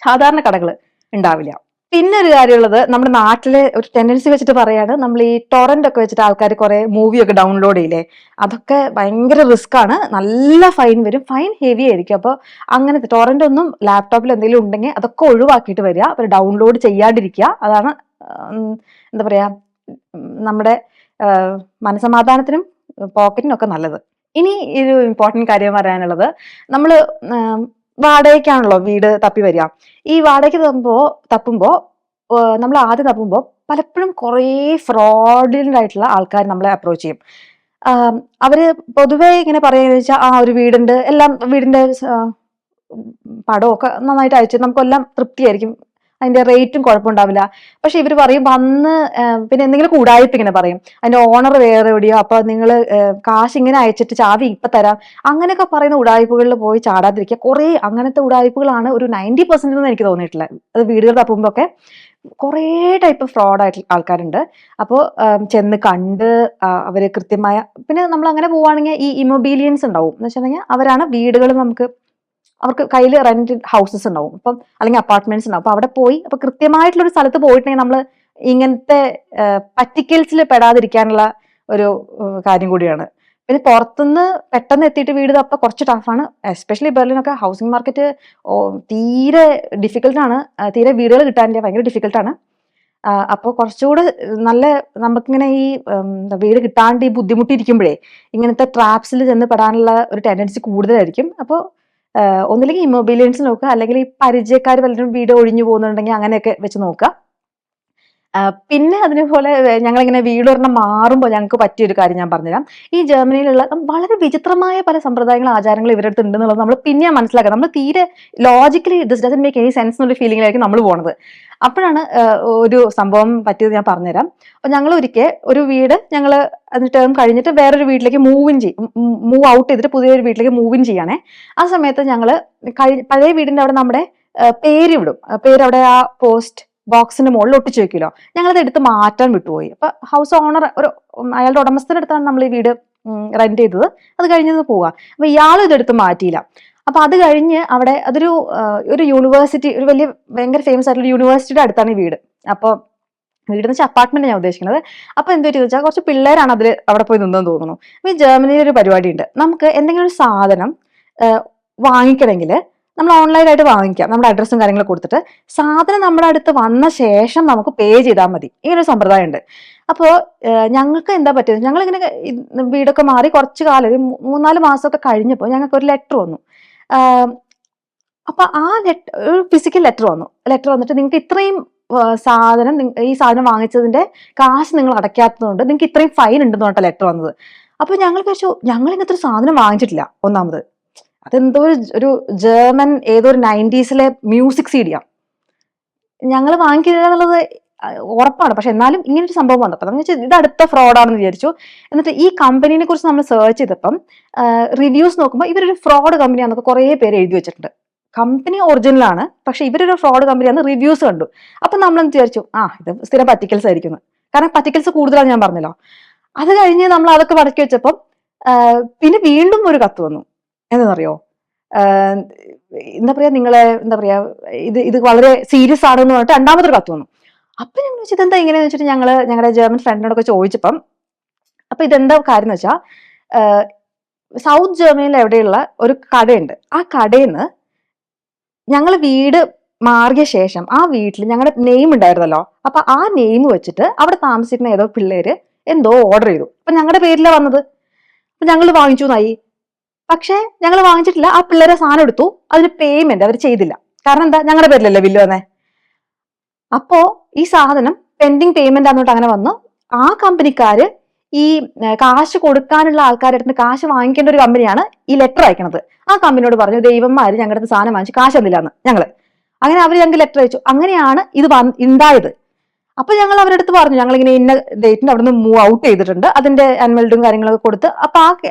സാധാരണ കടകൾ ഉണ്ടാവില്ല. പിന്നെ ഒരു കാര്യമുള്ളത്, നമ്മുടെ നാട്ടിലെ ഒരു ടെൻഡൻസി വെച്ചിട്ട് പറയാണ്, നമ്മൾ ഈ ടൊറന്റ് ഒക്കെ വെച്ചിട്ട് ആൾക്കാർ കുറെ മൂവിയൊക്കെ ഡൗൺലോഡ് ചെയ്യില്ലേ, അതൊക്കെ ഭയങ്കര റിസ്ക് ആണ്. നല്ല ഫൈൻ വരും, ഫൈൻ ഹെവി ആയിരിക്കും. അപ്പോൾ അങ്ങനത്തെ ടൊറന്റ് ഒന്നും ലാപ്ടോപ്പിൽ എന്തെങ്കിലും ഉണ്ടെങ്കിൽ അതൊക്കെ ഒഴിവാക്കിയിട്ട് വരിക, അവർ ഡൗൺലോഡ് ചെയ്യാണ്ടിരിക്കുക. അതാണ് എന്താ പറയാ നമ്മുടെ മനസമാധാനത്തിനും പോക്കറ്റിനും ഒക്കെ നല്ലത്. ഇനി ഒരു ഇമ്പോർട്ടൻറ്റ് കാര്യം പറയാനുള്ളത്, നമ്മൾ വാടകയ്ക്കാണല്ലോ വീട് തപ്പി വരിക. ഈ വാടകയ്ക്ക് തപ്പുമ്പോൾ നമ്മൾ ആദ്യം തപ്പുമ്പോൾ പലപ്പോഴും കുറേ ഫ്രോഡിലൻ്റ് ആയിട്ടുള്ള ആൾക്കാർ നമ്മളെ അപ്രോച്ച് ചെയ്യും. അവര് പൊതുവെ ഇങ്ങനെ പറയുകയെന്ന് വെച്ചാൽ, ഒരു വീടുണ്ട്, എല്ലാം വീടിന്റെ പടമൊക്കെ നന്നായിട്ട് അയച്ചു, നമുക്കെല്ലാം തൃപ്തിയായിരിക്കും, അതിന്റെ റേറ്റും കുഴപ്പമുണ്ടാവില്ല. പക്ഷെ ഇവർ പറയും വന്ന് പിന്നെ എന്തെങ്കിലും ഉടായിപ്പ് ഇങ്ങനെ പറയും, അതിന്റെ ഓണർ വേറെ എവിടെയോ, അപ്പൊ നിങ്ങൾ കാശ് ഇങ്ങനെ അയച്ചിട്ട് ചാവി ഇപ്പൊ തരാം, അങ്ങനെയൊക്കെ പറയുന്ന ഉടായിപ്പുകളിൽ പോയി ചാടാതിരിക്കുക. കുറെ അങ്ങനത്തെ ഉടായിപ്പുകളാണ് ഒരു 90% എന്ന് എനിക്ക് തോന്നിയിട്ടുള്ളത്. അത് വീടുകൾ തപ്പുമ്പോൾ ഒക്കെ കുറേ ടൈപ്പ് ഫ്രോഡായിട്ടുള്ള ആൾക്കാരുണ്ട്. അപ്പോൾ ചെന്ന് കണ്ട് അവര് കൃത്യമായ, പിന്നെ നമ്മൾ അങ്ങനെ പോവുകയാണെങ്കിൽ ഈ ഇമൊബീലിയൻസ് ഉണ്ടാവും എന്ന് വെച്ചിട്ടുണ്ടെങ്കിൽ, അവരാണ് വീടുകൾ അവർക്ക് കയ്യിൽ റെന്റ് ഹൗസസ് ഉണ്ടാവും, അപ്പം അല്ലെങ്കിൽ അപ്പാർട്ട്മെന്റ്സ് ഉണ്ടാവും. അപ്പൊ അവിടെ പോയി, അപ്പൊ കൃത്യമായിട്ടുള്ള ഒരു സ്ഥലത്ത് പോയിട്ടുണ്ടെങ്കിൽ നമ്മൾ ഇങ്ങനത്തെ പറ്റിക്കൽസിൽ പെടാതിരിക്കാനുള്ള ഒരു കാര്യം കൂടിയാണ്. പിന്നെ പുറത്തുനിന്ന് പെട്ടെന്ന് എത്തിയിട്ട് വീട് തപ്പ കുറച്ച് ടഫാണ്. എസ്പെഷ്യലി ബെർലിനൊക്കെ ഹൗസിംഗ് മാർക്കറ്റ് തീരെ ഡിഫിക്കൽട്ടാണ്, തീരെ വീടുകൾ കിട്ടാനില്ല, ഭയങ്കര ഡിഫിക്കൽട്ടാണ്. അപ്പോൾ കുറച്ചുകൂടെ നല്ല നമുക്കിങ്ങനെ ഈ വീട് കിട്ടാണ്ട് ഈ ബുദ്ധിമുട്ടിയിരിക്കുമ്പോഴേ ഇങ്ങനത്തെ ട്രാപ്സിൽ ചെന്ന് പെടാനുള്ള ഒരു ടെൻഡൻസി കൂടുതലായിരിക്കും. അപ്പോൾ ഒന്നില്ലെങ്കിൽ ഇമൊബിലിയൻസ് നോക്കുക, അല്ലെങ്കിൽ ഈ പരിചയക്കാർ വല്ലതും വീട് ഒഴിഞ്ഞു പോകുന്നുണ്ടെങ്കിൽ അങ്ങനെയൊക്കെ വെച്ച് നോക്കുക. പിന്നെ അതിനുപോലെ ഞങ്ങളിങ്ങനെ വീട് ഒരെണ്ണം മാറുമ്പോൾ ഞങ്ങൾക്ക് പറ്റിയൊരു കാര്യം ഞാൻ പറഞ്ഞുതരാം. ഈ ജർമ്മനിയിലുള്ള വളരെ വിചിത്രമായ പല സമ്പ്രദായങ്ങളും ആചാരങ്ങളും ഇവരുടെ അടുത്ത് ഉണ്ടെന്നുള്ളത് നമ്മൾ പിന്നെ മനസ്സിലാക്കുക. നമ്മൾ തീരെ logically this doesn't make any sense എന്നുള്ള ഫീലിംഗിലായിരിക്കും നമ്മൾ പോണത്. അപ്പോഴാണ് ഒരു സംഭവം പറ്റിയത് ഞാൻ പറഞ്ഞുതരാം. അപ്പൊ ഞങ്ങൾ ഒരിക്കൽ ഒരു വീട് അതിന് ടേം കഴിഞ്ഞിട്ട് വേറൊരു വീട്ടിലേക്ക് മൂവ് ഔട്ട് ചെയ്തിട്ട് പുതിയൊരു വീട്ടിലേക്ക് മൂവ് ഇൻ ചെയ്യണേ. ആ സമയത്ത് ഞങ്ങൾ പഴയ വീടിന്റെ അവിടെ നമ്മുടെ പേര് വിടും, പേര് അവിടെ ആ പോസ്റ്റ് ബോക്സിന്റെ മുകളിൽ ഒട്ടിച്ചു വെക്കുമല്ലോ, ഞങ്ങളത് എടുത്ത് മാറ്റാൻ വിട്ടുപോയി. അപ്പൊ ഹൗസ് ഓണർ അയാളുടെ ഉടമസ്ഥന്റെ അടുത്താണ് നമ്മൾ ഈ വീട് റെന്റ് ചെയ്തത്. അത് കഴിഞ്ഞത് പോവാ, അപ്പൊ ഇയാളും ഇതെടുത്ത് മാറ്റിയില്ല. അപ്പൊ അത് കഴിഞ്ഞ് അവിടെ ഒരു യൂണിവേഴ്സിറ്റി, ഒരു ഭയങ്കര ഫേമസ് ആയിട്ടുള്ള യൂണിവേഴ്സിറ്റിയുടെ അടുത്താണ് ഈ വീട്. അപ്പൊ വീടെന്ന് വെച്ചാൽ അപ്പാർട്ട്മെന്റ് ഞാൻ ഉദ്ദേശിക്കുന്നത്. അപ്പൊ എന്തോ വെച്ചാൽ കുറച്ച് പിള്ളേരാണ് അവിടെ പോയി നിന്നെന്ന് തോന്നുന്നു. അപ്പൊ ഈ ജർമ്മനിയിൽ ഒരു പരിപാടി ഉണ്ട്, നമുക്ക് എന്തെങ്കിലും ഒരു സാധനം വാങ്ങിക്കണമെങ്കിൽ നമ്മൾ ഓൺലൈനായിട്ട് വാങ്ങിക്കാം, നമ്മുടെ അഡ്രസ്സും കാര്യങ്ങളും കൊടുത്തിട്ട് സാധനം നമ്മുടെ അടുത്ത് വന്ന ശേഷം നമുക്ക് പേ ചെയ്താൽ മതി. ഇങ്ങനൊരു സമ്പ്രദായം ഉണ്ട്. അപ്പോൾ ഞങ്ങൾക്ക് എന്താ പറ്റിയത്, ഞങ്ങളിങ്ങനെ വീടൊക്കെ മാറി കുറച്ച് കാലം, ഒരു 3-4 മാസമൊക്കെ കഴിഞ്ഞപ്പോൾ ഞങ്ങൾക്ക് ഒരു ലെറ്റർ വന്നു. അപ്പൊ ആ ഒരു ഫിസിക്കൽ ലെറ്റർ വന്നിട്ട് നിങ്ങൾക്ക് ഇത്രയും സാധനം ഈ സാധനം വാങ്ങിച്ചതിന്റെ കാശ് നിങ്ങൾ അടയ്ക്കാത്തതുകൊണ്ട് നിങ്ങൾക്ക് ഇത്രയും ഫൈൻ ഉണ്ടെന്ന് പറഞ്ഞിട്ട് ലെറ്റർ വന്നത്. അപ്പൊ ഞങ്ങൾ വിചാരിച്ചു ഞങ്ങൾ ഇങ്ങനത്തെ ഒരു സാധനം വാങ്ങിച്ചിട്ടില്ല. ഒന്നാമത് അതെന്തോ ഒരു ജർമ്മൻ ഏതോ ഒരു 90s മ്യൂസിക് സീഡിയാ ഞങ്ങൾ വാങ്ങിക്കില്ല എന്നുള്ളത് ഉറപ്പാണ്. പക്ഷെ എന്നാലും ഇങ്ങനെ ഒരു സംഭവം വന്നപ്പോൾ നമ്മൾ വെച്ചാൽ ഇത് അടുത്ത ഫ്രോഡാണെന്ന് വിചാരിച്ചു. എന്നിട്ട് ഈ കമ്പനീനെ കുറിച്ച് നമ്മൾ സെർച്ച് ചെയ്തപ്പം റിവ്യൂസ് നോക്കുമ്പോൾ ഇവരൊരു ഫ്രോഡ് കമ്പനിയാണെന്നൊക്കെ കുറേ പേര് എഴുതി വെച്ചിട്ടുണ്ട്. കമ്പനി ഒറിജിനൽ ആണ്, പക്ഷെ ഇവരൊരു ഫ്രോഡ് കമ്പനിയാണെന്ന് റിവ്യൂസ് കണ്ടു. അപ്പൊ നമ്മൾ വിചാരിച്ചു ഇത് സ്ഥിരം പറ്റിക്കൽസ് ആയിരിക്കുന്നു. കാരണം പറ്റിക്കൽസ് കൂടുതലാണ് ഞാൻ പറഞ്ഞല്ലോ. അത് കഴിഞ്ഞ് നമ്മൾ അതൊക്കെ മടക്കി വെച്ചപ്പം പിന്നെ വീണ്ടും ഒരു കത്ത് വന്നു. എന്താണെന്നറിയോ? എന്താ പറയാ, നിങ്ങളെ എന്താ പറയാ, ഇത് വളരെ സീരിയസ് ആണെന്ന് പറഞ്ഞിട്ട് രണ്ടാമതൊരു കത്ത് വന്നു. അപ്പൊ ഞങ്ങൾ വെച്ചാൽ ഇതെന്താ ഇങ്ങനെയെന്ന് വെച്ചിട്ട് ഞങ്ങളുടെ ജർമ്മൻ ഫ്രണ്ടിനോടൊക്കെ ചോദിച്ചപ്പം അപ്പൊ ഇതെന്താ കാര്യം എന്ന് വെച്ചാൽ സൗത്ത് ജർമ്മനിയിൽ എവിടെയുള്ള ഒരു കടയുണ്ട്. ആ കടയിൽ നിന്ന് ഞങ്ങൾ വീട് മാറിയ ശേഷം ആ വീട്ടിൽ ഞങ്ങളുടെ നെയിം ഉണ്ടായിരുന്നല്ലോ. അപ്പൊ ആ നെയിം വെച്ചിട്ട് അവിടെ താമസിക്കുന്ന ഏതോ പിള്ളേര് എന്തോ ഓർഡർ ചെയ്തു. അപ്പൊ ഞങ്ങളുടെ പേരിലാണ് വന്നത്. അപ്പൊ ഞങ്ങൾ വാങ്ങിച്ചു എന്നായി. പക്ഷെ ഞങ്ങൾ വാങ്ങിച്ചിട്ടില്ല. ആ പിള്ളേരെ സാധനം എടുത്തു, അതിന് പേയ്മെന്റ് അവർ ചെയ്തില്ല. കാരണം എന്താ, ഞങ്ങളുടെ പേരിലല്ലേ ബില്ല് വന്നേ. അപ്പോ ഈ സാധനം പെൻഡിങ് പേയ്മെന്റ് ആണെന്നോട്ട് അങ്ങനെ വന്നു. ആ കമ്പനിക്കാര് ഈ കാശ് കൊടുക്കാനുള്ള ആൾക്കാരുടെ അടുത്ത് കാശ് വാങ്ങിക്കേണ്ട ഒരു കമ്പനിയാണ് ഈ ലെറ്റർ അയക്കണത്. ആ കമ്പനിയോട് പറഞ്ഞു ദൈവന്മാര് ഞങ്ങളുടെ അടുത്ത് സാധനം വാങ്ങിച്ച് കാശ് തന്നില്ലാന്ന് ഞങ്ങള്. അങ്ങനെ അവർ ഞങ്ങൾക്ക് ലെറ്റർ അയച്ചു. അങ്ങനെയാണ് ഇത് ഉണ്ടായത്. അപ്പൊ ഞങ്ങൾ അവരുടെ അടുത്ത് പറഞ്ഞു ഞങ്ങൾ ഇങ്ങനെ ഇന്ന ഡേറ്റിന് അവിടെ നിന്ന് മൂവ് ഔട്ട് ചെയ്തിട്ടുണ്ട്, അതിന്റെ അൻവൽഡും കാര്യങ്ങളൊക്കെ കൊടുത്ത്. അപ്പൊ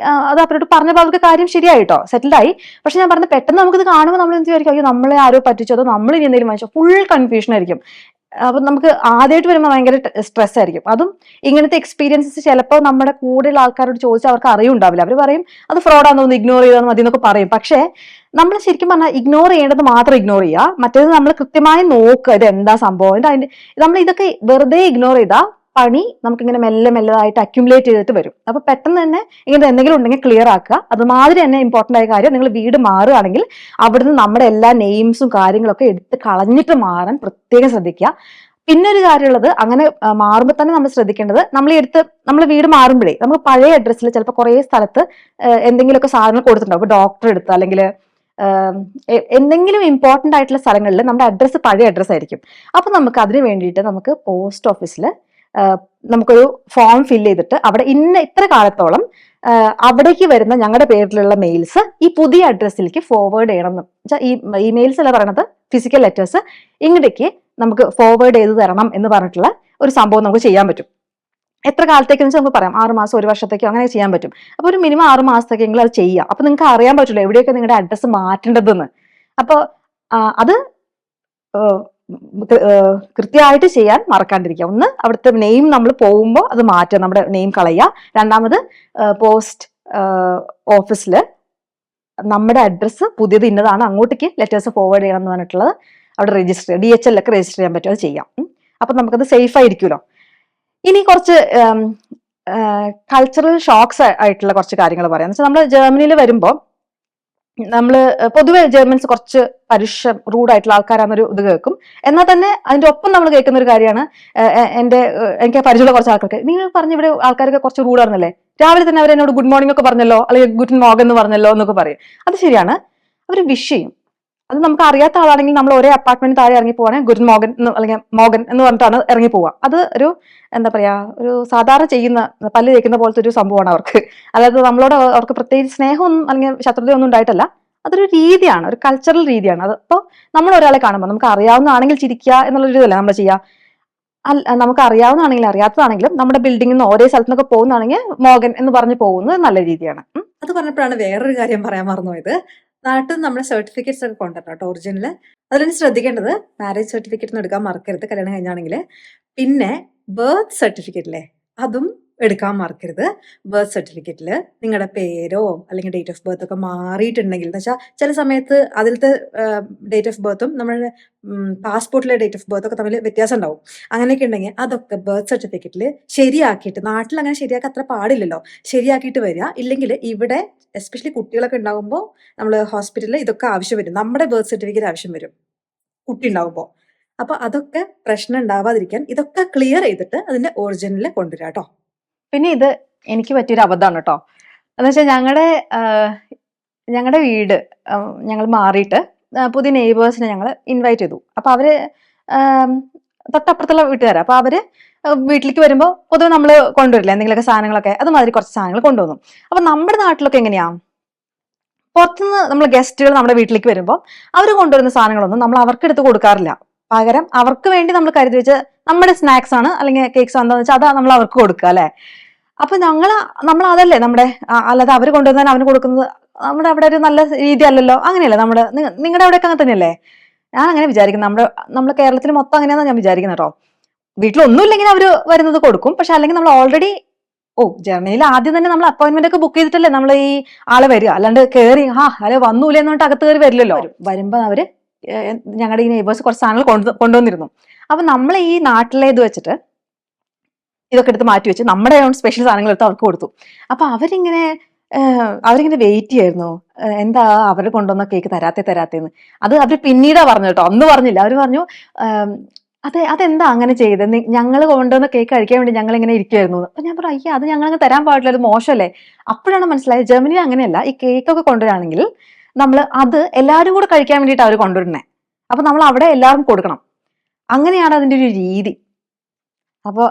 അത് അവരോട് പറഞ്ഞപ്പോൾ അവർക്ക് കാര്യം ശരിയായിട്ടോ, സെറ്റിൽഡ് ആയി. പക്ഷെ ഞാൻ പറഞ്ഞ പെട്ടെന്ന് നമുക്കിത് കാണുമ്പോൾ നമ്മൾ എന്ത് വിചാരിക്കും, അയ്യോ നമ്മളെ ആരോ പറ്റിച്ചോ, അതോ നമ്മൾ ഇനി എന്തെങ്കിലും വാങ്ങിച്ചോ, ഫുൾ കൺഫ്യൂഷൻ ആയിരിക്കും. അപ്പൊ നമുക്ക് ആദ്യമായിട്ട് വരുമ്പോൾ ഭയങ്കര സ്ട്രെസ് ആയിരിക്കും. അതും ഇങ്ങനത്തെ എക്സ്പീരിയൻസസ് ചിലപ്പോൾ നമ്മുടെ കൂടെയുള്ള ആൾക്കാരോട് ചോദിച്ചാൽ അവർക്ക് അറിയുണ്ടാവില്ല. അവർ പറയും അത് ഫ്രോഡാന്ന് തോന്നുന്നു, ഇഗ്നോർ ചെയ്താൽ മതി എന്നൊക്കെ പറയും. പക്ഷെ നമ്മൾ ശരിക്കും പറഞ്ഞാൽ ഇഗ്നോർ ചെയ്യേണ്ടത് മാത്രം ഇഗ്നോർ ചെയ്യുക, മറ്റേത് നമ്മൾ കൃത്യമായി നോക്കുക ഇത് എന്താ സംഭവം. നമ്മൾ ഇതൊക്കെ വെറുതെ ഇഗ്നോർ ചെയ്താൽ പണി നമുക്കിങ്ങനെ മെല്ലതായിട്ട് അക്യുമുലേറ്റ് ചെയ്തിട്ട് വരും. അപ്പൊ പെട്ടെന്ന് തന്നെ ഇങ്ങനെ എന്തെങ്കിലും ഉണ്ടെങ്കിൽ ക്ലിയർ ആക്കുക. അതുമാതിരി തന്നെ ഇമ്പോർട്ടന്റ് ആയ കാര്യം, നിങ്ങൾ വീട് മാറുകയാണെങ്കിൽ അവിടുന്ന് നമ്മുടെ എല്ലാ നെയിംസും കാര്യങ്ങളൊക്കെ എടുത്ത് കളഞ്ഞിട്ട് മാറാൻ പ്രത്യേകം ശ്രദ്ധിക്കുക. പിന്നെ ഒരു കാര്യമുള്ളത്, അങ്ങനെ മാറുമ്പോൾ തന്നെ നമ്മൾ ശ്രദ്ധിക്കേണ്ടത്, നമ്മൾ വീട് മാറുമ്പോഴേ നമുക്ക് പഴയ അഡ്രസ്സിൽ ചിലപ്പോൾ കുറേ സ്ഥലത്ത് എന്തെങ്കിലുമൊക്കെ സാധനങ്ങൾ കൊടുത്തിട്ടുണ്ടാവും. ഇപ്പൊ ഡോക്ടർ എടുത്ത് അല്ലെങ്കിൽ എന്തെങ്കിലും ഇമ്പോർട്ടന്റ് ആയിട്ടുള്ള സ്ഥലങ്ങളിൽ നമ്മുടെ അഡ്രസ്സ് പഴയ അഡ്രസ്സ് ആയിരിക്കും. അപ്പൊ നമുക്ക് അതിന് വേണ്ടിയിട്ട് നമുക്ക് പോസ്റ്റ് ഓഫീസിൽ നമുക്കൊരു ഫോം ഫില്ല് ചെയ്തിട്ട് അവിടെ ഇത്ര കാലത്തോളം അവിടേക്ക് വരുന്ന ഞങ്ങളുടെ പേരിലുള്ള മെയിൽസ് ഈ പുതിയ അഡ്രസ്സിലേക്ക് ഫോർവേഡ് ചെയ്യണം എന്ന് വെച്ചാൽ ഈ മെയിൽസ് അല്ല പറയണത്, ഫിസിക്കൽ ലെറ്റേഴ്സ് ഇങ്ങോട്ടേക്ക് നമുക്ക് ഫോർവേഡ് ചെയ്ത് തരണം എന്ന് പറഞ്ഞിട്ടുള്ള ഒരു സംഭവം നമുക്ക് ചെയ്യാൻ പറ്റും. എത്ര കാലത്തേക്കെന്ന് വെച്ചാൽ നമുക്ക് പറയാം, 6 മാസം 1 വർഷത്തേക്കോ അങ്ങനെ ചെയ്യാൻ പറ്റും. അപ്പൊ ഒരു മിനിമം 6 മാസത്തേക്കെങ്കിലും അത് ചെയ്യാം. അപ്പൊ നിങ്ങൾക്ക് അറിയാൻ പറ്റില്ല എവിടെയൊക്കെ നിങ്ങളുടെ അഡ്രസ്സ് മാറ്റേണ്ടതെന്ന്. അപ്പോൾ അത് കൃത്യമായിട്ട് ചെയ്യാൻ മറക്കാണ്ടിരിക്കുക. ഒന്ന്, അവിടുത്തെ നെയിം നമ്മൾ പോകുമ്പോൾ അത് മാറ്റുക, നമ്മുടെ നെയിം കളയുക. രണ്ടാമത്, പോസ്റ്റ് ഓഫീസിൽ നമ്മുടെ അഡ്രസ്സ് പുതിയത് ഇന്നതാണ്, അങ്ങോട്ടേക്ക് ലെറ്റേഴ്സ് ഫോർവേഡ് ചെയ്യണം എന്ന് പറഞ്ഞിട്ടുള്ളത് അവിടെ രജിസ്റ്റർ DHL ഒക്കെ രജിസ്റ്റർ ചെയ്യാൻ പറ്റും, അത് ചെയ്യാം. അപ്പൊ നമുക്കത് സേഫ് ആയിരിക്കുമല്ലോ. ഇനി കുറച്ച് കൾച്ചറൽ ഷോക്സ് ആയിട്ടുള്ള കുറച്ച് കാര്യങ്ങൾ പറയാം. എന്ന് വെച്ചാൽ നമ്മൾ ജർമ്മനിയിൽ വരുമ്പോൾ നമ്മൾ പൊതുവെ ജർമ്മൻസ് കുറച്ച് പരുഷം റൂഡായിട്ടുള്ള ആൾക്കാരാണെന്നൊരു ഇത് കേൾക്കും. എന്നാൽ തന്നെ അതിന്റെ ഒപ്പം നമ്മൾ കേൾക്കുന്ന ഒരു കാര്യമാണ്, എനിക്ക് പരിചയമുള്ള കുറച്ച് ആൾക്കാർക്ക്, നിങ്ങൾ പറഞ്ഞ ഇവിടെ ആൾക്കാരൊക്കെ കുറച്ച് റൂഡാണെന്നല്ലേ, രാവിലെ തന്നെ അവർ എന്നോട് ഗുഡ് മോർണിംഗ് ഒക്കെ പറഞ്ഞല്ലോ, അല്ലെങ്കിൽ ഗുഡ് മോർഗൻ എന്ന് പറഞ്ഞല്ലോ എന്നൊക്കെ പറയും. അത് ശരിയാണ്, അവർ വിഷ് ചെയ്യും. അത് നമുക്ക് അറിയാത്ത ആളാണെങ്കിൽ നമ്മൾ ഒരേ അപ്പാർട്ട്മെന്റ് താഴെ ഇറങ്ങി പോവാണെങ്കിൽ ഗുഡ് മോർഗൻ അല്ലെങ്കിൽ മോർഗൻ എന്ന് പറഞ്ഞിട്ടാണ് ഇറങ്ങി പോവുക. അത് ഒരു എന്താ പറയാ, ഒരു സാധാരണ ചെയ്യുന്ന പല്ല് തേക്കുന്ന പോലത്തെ ഒരു സംഭവമാണ് അവർക്ക്. അതായത് നമ്മളോട് അവർക്ക് പ്രത്യേകിച്ച് സ്നേഹമൊന്നും അല്ലെങ്കിൽ ശത്രുതയൊന്നും ഉണ്ടായിട്ടല്ല, അതൊരു രീതിയാണ്, ഒരു കൾച്ചറൽ രീതിയാണ്. അതിപ്പോൾ നമ്മൾ ഒരാളെ കാണുമ്പോൾ നമുക്ക് അറിയാവുന്നതാണെങ്കിൽ ചിരിക്കുക എന്നുള്ളൊരു ഇതല്ലേ നമ്മൾ ചെയ്യുക. നമുക്ക് അറിയാവുന്നതാണെങ്കിലും അറിയാത്തതാണെങ്കിലും നമ്മുടെ ബിൽഡിങ്ങിൽ നിന്ന് ഒരേ സ്ഥലത്തുനിന്നൊക്കെ പോകുന്നതാണെങ്കിൽ മോർഗൻ എന്ന് പറഞ്ഞ് പോകുന്നത് നല്ല രീതിയാണ്. അത് പറഞ്ഞപ്പോഴാണ് വേറൊരു കാര്യം പറയാൻ മറന്നുപോയത്. നാട്ടിൽ നമ്മുടെ സർട്ടിഫിക്കറ്റ്സ് ഒക്കെ കൊണ്ടുവരണം കേട്ടോ, ഒറിജിനൽ. അതിലാണ് ശ്രദ്ധിക്കേണ്ടത്, മാരേജ് സർട്ടിഫിക്കറ്റ് ഒന്നും എടുക്കാൻ മറക്കരുത് കല്യാണം കഴിഞ്ഞാണെങ്കിൽ. പിന്നെ ബർത്ത് സർട്ടിഫിക്കറ്റിലെ അതും എടുക്കാൻ മറക്കരുത്. ബർത്ത് സർട്ടിഫിക്കറ്റിൽ നിങ്ങളുടെ പേരോ അല്ലെങ്കിൽ ഡേറ്റ് ഓഫ് ബർത്ത് ഒക്കെ മാറിയിട്ടുണ്ടെങ്കിൽ, എന്ന് വെച്ചാൽ ചില സമയത്ത് അതിലത്തെ ഡേറ്റ് ഓഫ് ബർത്തും നമ്മുടെ പാസ്പോർട്ടിലെ ഡേറ്റ് ഓഫ് ബർത്തും ഒക്കെ തമ്മിൽ വ്യത്യാസം ഉണ്ടാവും. അങ്ങനെയൊക്കെ ഉണ്ടെങ്കിൽ അതൊക്കെ ബർത്ത് സർട്ടിഫിക്കറ്റിൽ ശരിയാക്കിയിട്ട്, നാട്ടിൽ അങ്ങനെ ശരിയാക്കാൻ അത്ര പാടില്ലല്ലോ, ശരിയാക്കിയിട്ട് വരിക. ഇല്ലെങ്കിൽ ഇവിടെ എസ്പെഷ്യലി കുട്ടികളൊക്കെ ഉണ്ടാകുമ്പോൾ നമ്മൾ ഹോസ്പിറ്റലിൽ ഇതൊക്കെ ആവശ്യം വരും, നമ്മുടെ ബർത്ത് സർട്ടിഫിക്കറ്റ് ആവശ്യം വരും കുട്ടി ഉണ്ടാകുമ്പോൾ. അപ്പൊ അതൊക്കെ പ്രശ്നം ഉണ്ടാവാതിരിക്കാൻ ഇതൊക്കെ ക്ലിയർ ചെയ്തിട്ട് അതിന്റെ ഒറിജിനൽ കൊണ്ടുവരാം കേട്ടോ. പിന്നെ ഇത് എനിക്ക് പറ്റിയൊരു അബദ്ധമാണ് കേട്ടോ. എന്ന് വെച്ചാൽ ഞങ്ങളുടെ വീട് ഞങ്ങൾ മാറിയിട്ട് പുതിയ നെയ്ബേഴ്സിനെ ഞങ്ങൾ ഇൻവൈറ്റ് ചെയ്തു. അപ്പൊ അവര് തൊട്ടപ്പുറത്തുള്ള വീട്ടുകാരാ. അപ്പൊ അവര് വീട്ടിലേക്ക് വരുമ്പോൾ പൊതുവെ നമ്മൾ കൊണ്ടുവരില്ല എന്തെങ്കിലുമൊക്കെ സാധനങ്ങളൊക്കെ, അതുമാതിരി കുറച്ച് സാധനങ്ങൾ കൊണ്ടുവന്നു. അപ്പൊ നമ്മുടെ നാട്ടിലൊക്കെ എങ്ങനെയാ, പുറത്തുനിന്ന് നമ്മൾ ഗസ്റ്റുകൾ നമ്മുടെ വീട്ടിലേക്ക് വരുമ്പോൾ അവർ കൊണ്ടുവരുന്ന സാധനങ്ങളൊന്നും നമ്മൾ അവർക്ക് എടുത്ത് കൊടുക്കാറില്ല. പകരം അവർക്ക് വേണ്ടി നമ്മൾ കരുതി വെച്ച് നമ്മുടെ സ്നാക്സ് ആണ് അല്ലെങ്കിൽ കേക്ക്സ് എന്താണെന്ന് വെച്ചാൽ അതാ നമ്മൾ അവർക്ക് കൊടുക്കുക അല്ലെ. അപ്പൊ നമ്മൾ അതല്ലേ നമ്മുടെ അല്ലാതെ അവർ കൊണ്ടുവന്നാൽ അവന് കൊടുക്കുന്നത് നമ്മുടെ അവിടെ ഒരു നല്ല രീതി അല്ലല്ലോ. അങ്ങനെയല്ലേ നിങ്ങളുടെ അവിടെയൊക്കെ അങ്ങനെ തന്നെയല്ലേ? ഞാൻ അങ്ങനെ വിചാരിക്കുന്നു. നമ്മുടെ കേരളത്തിൽ മൊത്തം അങ്ങനെയാണെന്ന് ഞാൻ വിചാരിക്കുന്നത് കേട്ടോ. വീട്ടിലൊന്നുമില്ലെങ്കിൽ അവര് വരുന്നത് കൊടുക്കും. പക്ഷെ അല്ലെങ്കിൽ നമ്മൾ ഓൾറെഡി ജർമ്മനിയിൽ ആദ്യം തന്നെ നമ്മൾ അപ്പോയിന്റ്മെന്റ് ഒക്കെ ബുക്ക് ചെയ്തിട്ടല്ലേ നമ്മൾ ഈ ആളെ വരിക. അല്ലാണ്ട് കയറി അല്ലെ വന്നൂലെ എന്നിട്ട് അകത്ത് കയറി വരില്ലല്ലോ. വരുമ്പോ അവര് ഞങ്ങളുടെ ഈ നെയ്ബേഴ്സ് കുറച്ച് സാധനങ്ങൾ കൊണ്ടുവന്നിരുന്നു. അപ്പൊ നമ്മൾ ഈ നാട്ടിലെ ഇത് വെച്ചിട്ട് ഇതൊക്കെ എടുത്ത് മാറ്റി വെച്ച് നമ്മുടെ ഓൺ സ്പെഷ്യൽ സാധനങ്ങൾ എടുത്ത് അവർക്ക് കൊടുത്തു. അപ്പൊ അവരിങ്ങനെ വെയിറ്റ് ചെയ്യായിരുന്നു, എന്താ അവർ കൊണ്ടുവന്ന കേക്ക് തരാത്തേന്ന്. അത് അവര് പിന്നീടാ പറഞ്ഞു കേട്ടോ, അന്ന് പറഞ്ഞില്ല. അവര് പറഞ്ഞു അതെന്താ അങ്ങനെ ചെയ്തത്, ഞങ്ങൾ കൊണ്ടുവന്ന കേക്ക് കഴിക്കാൻ വേണ്ടി ഞങ്ങൾ ഇങ്ങനെ ഇരിക്കുമായിരുന്നു. അപ്പൊ ഞാൻ പറഞ്ഞു അയ്യ അത് ഞങ്ങൾ തരാൻ പാടില്ല, അത് മോശമല്ലേ. അപ്പോഴാണ് മനസ്സിലായത് ജർമ്മനിയിൽ അങ്ങനെയല്ല. ഈ കേക്കൊക്കെ കൊണ്ടുവരാണെങ്കിൽ നമ്മൾ അത് എല്ലാവരും കൂടെ കഴിക്കാൻ വേണ്ടിയിട്ട് അവർ കൊണ്ടുവരുന്നേ. അപ്പൊ നമ്മൾ അവിടെ എല്ലാവർക്കും കൊടുക്കണം. അങ്ങനെയാണ് അതിന്റെ ഒരു രീതി. അപ്പൊ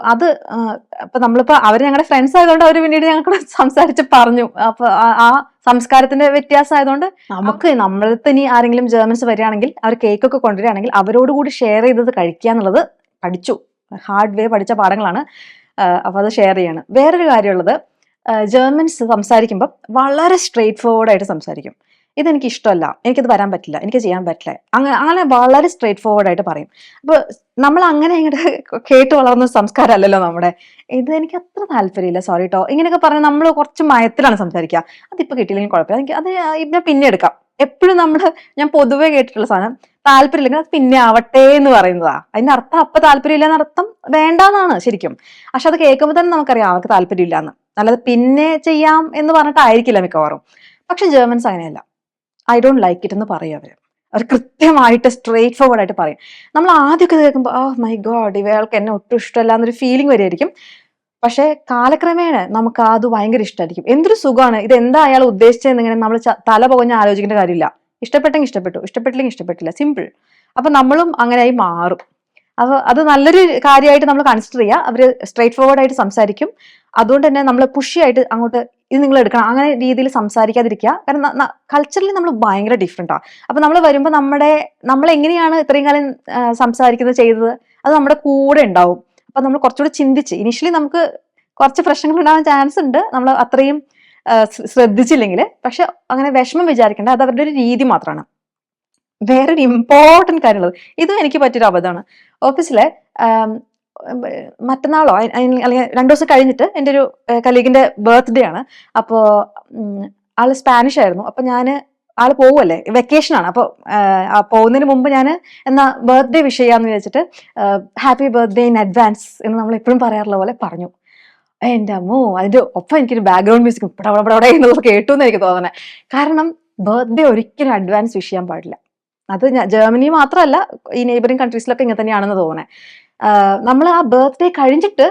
അപ്പൊ നമ്മളിപ്പോ അവര് ഞങ്ങളുടെ ഫ്രണ്ട്സ് ആയതുകൊണ്ട് അവര് പിന്നീട് ഞങ്ങൾക്ക് സംസാരിച്ച് പറഞ്ഞു. അപ്പൊ ആ സംസ്കാരത്തിന്റെ വ്യത്യാസം ആയതുകൊണ്ട് നമ്മൾക്ക് ഇനി ആരെങ്കിലും ജർമ്മൻസ് വരികയാണെങ്കിൽ അവർ കേക്കൊക്കെ കൊണ്ടുവരികയാണെങ്കിൽ അവരോട് കൂടി ഷെയർ ചെയ്തത് കഴിക്കുക എന്നുള്ളത് പഠിച്ചു. ഹാർഡ് വേ പഠിച്ച പാഠങ്ങളാണ്. അപ്പൊ അത് ഷെയർ ചെയ്യാണ്. വേറൊരു കാര്യമുള്ളത്, ജർമ്മൻസ് സംസാരിക്കുമ്പോൾ വളരെ സ്ട്രെയിറ്റ് ഫോർവേഡ് ആയിട്ട് സംസാരിക്കും. ഇതെനിക്ക് ഇഷ്ടമല്ല, എനിക്കത് വരാൻ പറ്റില്ല, എനിക്ക് ചെയ്യാൻ പറ്റില്ല, അങ്ങനെ വളരെ സ്ട്രെയിറ്റ് ഫോർവേഡ് ആയിട്ട് പറയും. അപ്പൊ നമ്മൾ അങ്ങനെ ഇങ്ങോട്ട് കേട്ട് വളർന്ന സംസ്കാരം അല്ലല്ലോ നമ്മുടെ. ഇത് എനിക്ക് അത്ര താല്പര്യമില്ല, സോറി കേട്ടോ, ഇങ്ങനെയൊക്കെ പറഞ്ഞാൽ നമ്മൾ കുറച്ച് മയത്തിലാണ് സംസാരിക്കുക. അതിപ്പോ കിട്ടിയില്ലെങ്കിൽ കുഴപ്പമില്ല, എനിക്ക് അത് ഇപ്പൊ പിന്നെ എടുക്കാം. എപ്പോഴും ഞാൻ പൊതുവെ കേട്ടിട്ടുള്ള സാധനം, താല്പര്യമില്ലെങ്കിൽ അത് പിന്നെ ആവട്ടെ എന്ന് പറയുന്നതാ. അതിന്റെ അർത്ഥം അപ്പൊ താല്പര്യമില്ല എന്നർത്ഥം വേണ്ടാന്നാണ് ശരിക്കും. പക്ഷെ അത് കേൾക്കുമ്പോൾ തന്നെ നമുക്കറിയാം അവർക്ക് താല്പര്യമില്ല എന്ന്. അല്ലാതെ പിന്നെ ചെയ്യാം എന്ന് പറഞ്ഞിട്ടായിരിക്കില്ല മിക്കവാറും. പക്ഷെ ജർമ്മൻസ് അങ്ങനെയല്ല. ഐ ഡോണ്ട് ലൈക്ക് ഇറ്റ് എന്ന് പറയും അവർ കൃത്യമായിട്ട് സ്ട്രെയിറ്റ് ഫോർവേഡ് ആയിട്ട് പറയും. നമ്മൾ ആദ്യമൊക്കെ കേൾക്കുമ്പോൾ മൈ ഗോഡ് ഇവൾക്ക് എന്നെ ഒട്ടും ഇഷ്ടമല്ല എന്നൊരു ഫീലിംഗ് വരുമായിരിക്കും. പക്ഷെ കാലക്രമേണ നമുക്ക് അത് ഭയങ്കര ഇഷ്ടമായിരിക്കും. എന്തൊരു സുഖമാണ്, ഇത് എന്താ അയാൾ ഉദ്ദേശിച്ചതെന്നിങ്ങനെ നമ്മൾ തല പുകഞ്ഞ് ആലോചിക്കേണ്ട കാര്യമില്ല. ഇഷ്ടപ്പെട്ടെങ്കിൽ ഇഷ്ടപ്പെട്ടു, ഇഷ്ടപ്പെട്ടില്ലെങ്കിൽ ഇഷ്ടപ്പെട്ടില്ല, സിമ്പിൾ. അപ്പൊ നമ്മളും അങ്ങനെയായി മാറും. അപ്പൊ അത് നല്ലൊരു കാര്യമായിട്ട് നമ്മൾ കൺസിഡർ ചെയ്യുക. അവര് സ്ട്രെയിറ്റ് ഫോർവേഡ് ആയിട്ട് സംസാരിക്കും. അതുകൊണ്ട് തന്നെ നമ്മൾ പുഷിയായിട്ട് അങ്ങോട്ട് ഇത് നിങ്ങൾ എടുക്കണം അങ്ങനെ രീതിയിൽ സംസാരിക്കാതിരിക്കുക. കാരണം കൾച്ചറലി നമ്മൾ ഭയങ്കര ഡിഫറെന്റാ. അപ്പൊ നമ്മൾ വരുമ്പോൾ നമ്മൾ എങ്ങനെയാണ് ഇത്രയും കാലം സംസാരിക്കുന്നത് ചെയ്തത് അത് നമ്മുടെ കൂടെ ഉണ്ടാവും. അപ്പൊ നമ്മൾ കുറച്ചുകൂടി ചിന്തിച്ച്, ഇനിഷ്യലി നമുക്ക് കുറച്ച് പ്രശ്നങ്ങൾ ഉണ്ടാവാൻ ചാൻസ് ഉണ്ട് നമ്മൾ അത്രയും ശ്രദ്ധിച്ചില്ലെങ്കിൽ. പക്ഷെ അങ്ങനെ വിഷമം വിചാരിക്കേണ്ട, അത് അവരുടെ ഒരു രീതി മാത്രമാണ്. വേറൊരു ഇമ്പോർട്ടൻറ്റ് കാര്യമുള്ളത്, ഇതും എനിക്ക് പറ്റിയൊരു അബദ്ധമാണ്. ഓഫീസിലെ മറ്റന്നാളോ അല്ലെങ്കിൽ 2 ദിവസം കഴിഞ്ഞിട്ട് എൻ്റെ ഒരു കലീഗിന്റെ ബർത്ത്ഡേ ആണ്. അപ്പോൾ ആള് സ്പാനിഷ് ആയിരുന്നു. അപ്പൊ ആള് പോവല്ലേ, വെക്കേഷൻ ആണ്. അപ്പോൾ പോകുന്നതിന് മുമ്പ് ഞാൻ എന്നാ ബർത്ത്ഡേ വിഷ് ചെയ്യാന്ന് വിചാരിച്ചിട്ട് ഹാപ്പി ബർത്ത്ഡേ ഇൻ അഡ്വാൻസ് എന്ന് നമ്മൾ എപ്പോഴും പറയാറുള്ള പോലെ പറഞ്ഞു. എൻ്റെ അമ്മോ, അതിന്റെ ഒപ്പം എനിക്കൊരു ബാക്ക്ഗ്രൗണ്ട് മ്യൂസിക് ഇവിടെ എന്നുള്ളത് കേട്ടു എന്ന് എനിക്ക് തോന്നണേ. കാരണം ബർത്ത്ഡേ ഒരിക്കലും അഡ്വാൻസ് വിഷ് ചെയ്യാൻ പാടില്ല. അത് ജർമ്മനി മാത്രമല്ല, ഈ നെയ്ബറിംഗ് കൺട്രീസിലൊക്കെ ഇങ്ങനെ തന്നെയാണെന്ന് തോന്നണേ. നമ്മൾ ആ ബർത്ത്ഡേ കഴിഞ്ഞിട്ട്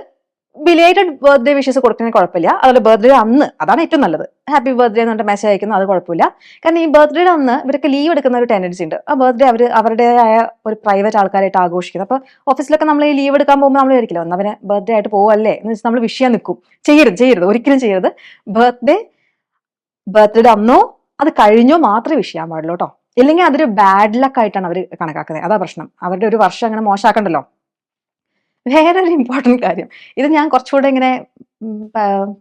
ബിലേറ്റഡ് ബർത്ത്ഡേ വിഷസ് കൊടുക്കുന്നതിന് കുഴപ്പമില്ല. അതുപോലെ ബർത്ത്ഡേ അന്ന് അതാണ് ഏറ്റവും നല്ലത്. ഹാപ്പി ബർത്ത്ഡേ എന്ന് പറഞ്ഞിട്ട് മെസ്സേജ് അയക്കുന്നത് അത് കുഴപ്പമില്ല. കാരണം ഈ ബർത്ത്ഡേയുടെ അന്ന് ഇവരൊക്കെ ലീവ് എടുക്കുന്ന ഒരു ടെൻഡൻസി ഉണ്ട്. ആ ബർത്ത്ഡേ അവരുടേതായ ഒരു പ്രൈവറ്റ് ആൾക്കാരായിട്ട് ആഘോഷിക്കുന്നത്. അപ്പൊ ഓഫീസിലൊക്കെ നമ്മൾ ഈ ലീവ് എടുക്കാൻ പോകുമ്പോൾ നമ്മൾ വിചാരിക്കില്ല ഒന്ന് അവനെ ബർത്ത്ഡേ ആയിട്ട് പോവല്ലേ എന്ന് വെച്ചാൽ നമ്മൾ വിഷ് ചെയ്യാൻ നിൽക്കും. ചെയ്യരുത്, ഒരിക്കലും ചെയ്യരുത്. ബർത്ത്ഡേ അന്നോ അത് കഴിഞ്ഞോ മാത്രമേ വിഷ് ചെയ്യാൻ പാടുള്ളൂ കേട്ടോ. ഇല്ലെങ്കിൽ അതൊരു ബാഡ് ലക്ക് ആയിട്ടാണ് അവർ കണക്കാക്കുന്നത്. അതാ പ്രശ്നം. അവരുടെ ഒരു വർഷം അങ്ങനെ മോശമാക്കണ്ടല്ലോ. വേറൊരു ഇമ്പോർട്ടൻറ്റ് കാര്യം, ഇത് ഞാൻ കുറച്ചുകൂടെ ഇങ്ങനെ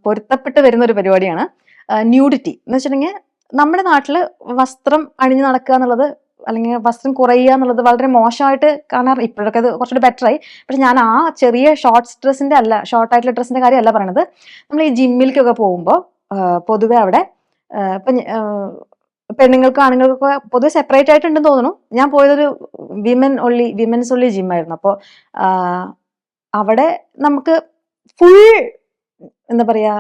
പൊരുത്തപ്പെട്ട് വരുന്ന ഒരു പരിപാടിയാണ്, ന്യൂഡിറ്റി എന്ന് വെച്ചിട്ടുണ്ടെങ്കിൽ. നമ്മുടെ നാട്ടിൽ വസ്ത്രം അണിഞ്ഞു നടക്കുക എന്നുള്ളത് അല്ലെങ്കിൽ വസ്ത്രം കുറയുക എന്നുള്ളത് വളരെ മോശമായിട്ട് കാണാറ്. ഇപ്പോഴൊക്കെ അത് കുറച്ചുകൂടി ബെറ്ററായി. പക്ഷെ ഞാൻ ആ ചെറിയ ഷോർട്ടായിട്ടുള്ള ഡ്രസ്സിന്റെ കാര്യമല്ല പറയണത്. നമ്മൾ ഈ ജിമ്മിലേക്കൊക്കെ പോകുമ്പോൾ പൊതുവെ അവിടെ ഇപ്പം പെണ്ണുങ്ങൾക്കും ആണുങ്ങൾക്കൊക്കെ പൊതുവെ സെപ്പറേറ്റ് ആയിട്ടുണ്ടെന്ന് തോന്നുന്നു. ഞാൻ പോയതൊരു വിമൻസ് ഒള്ളി ജിമ്മായിരുന്നു. അപ്പോൾ അവിടെ നമുക്ക് ഫുൾ എന്താ പറയാ,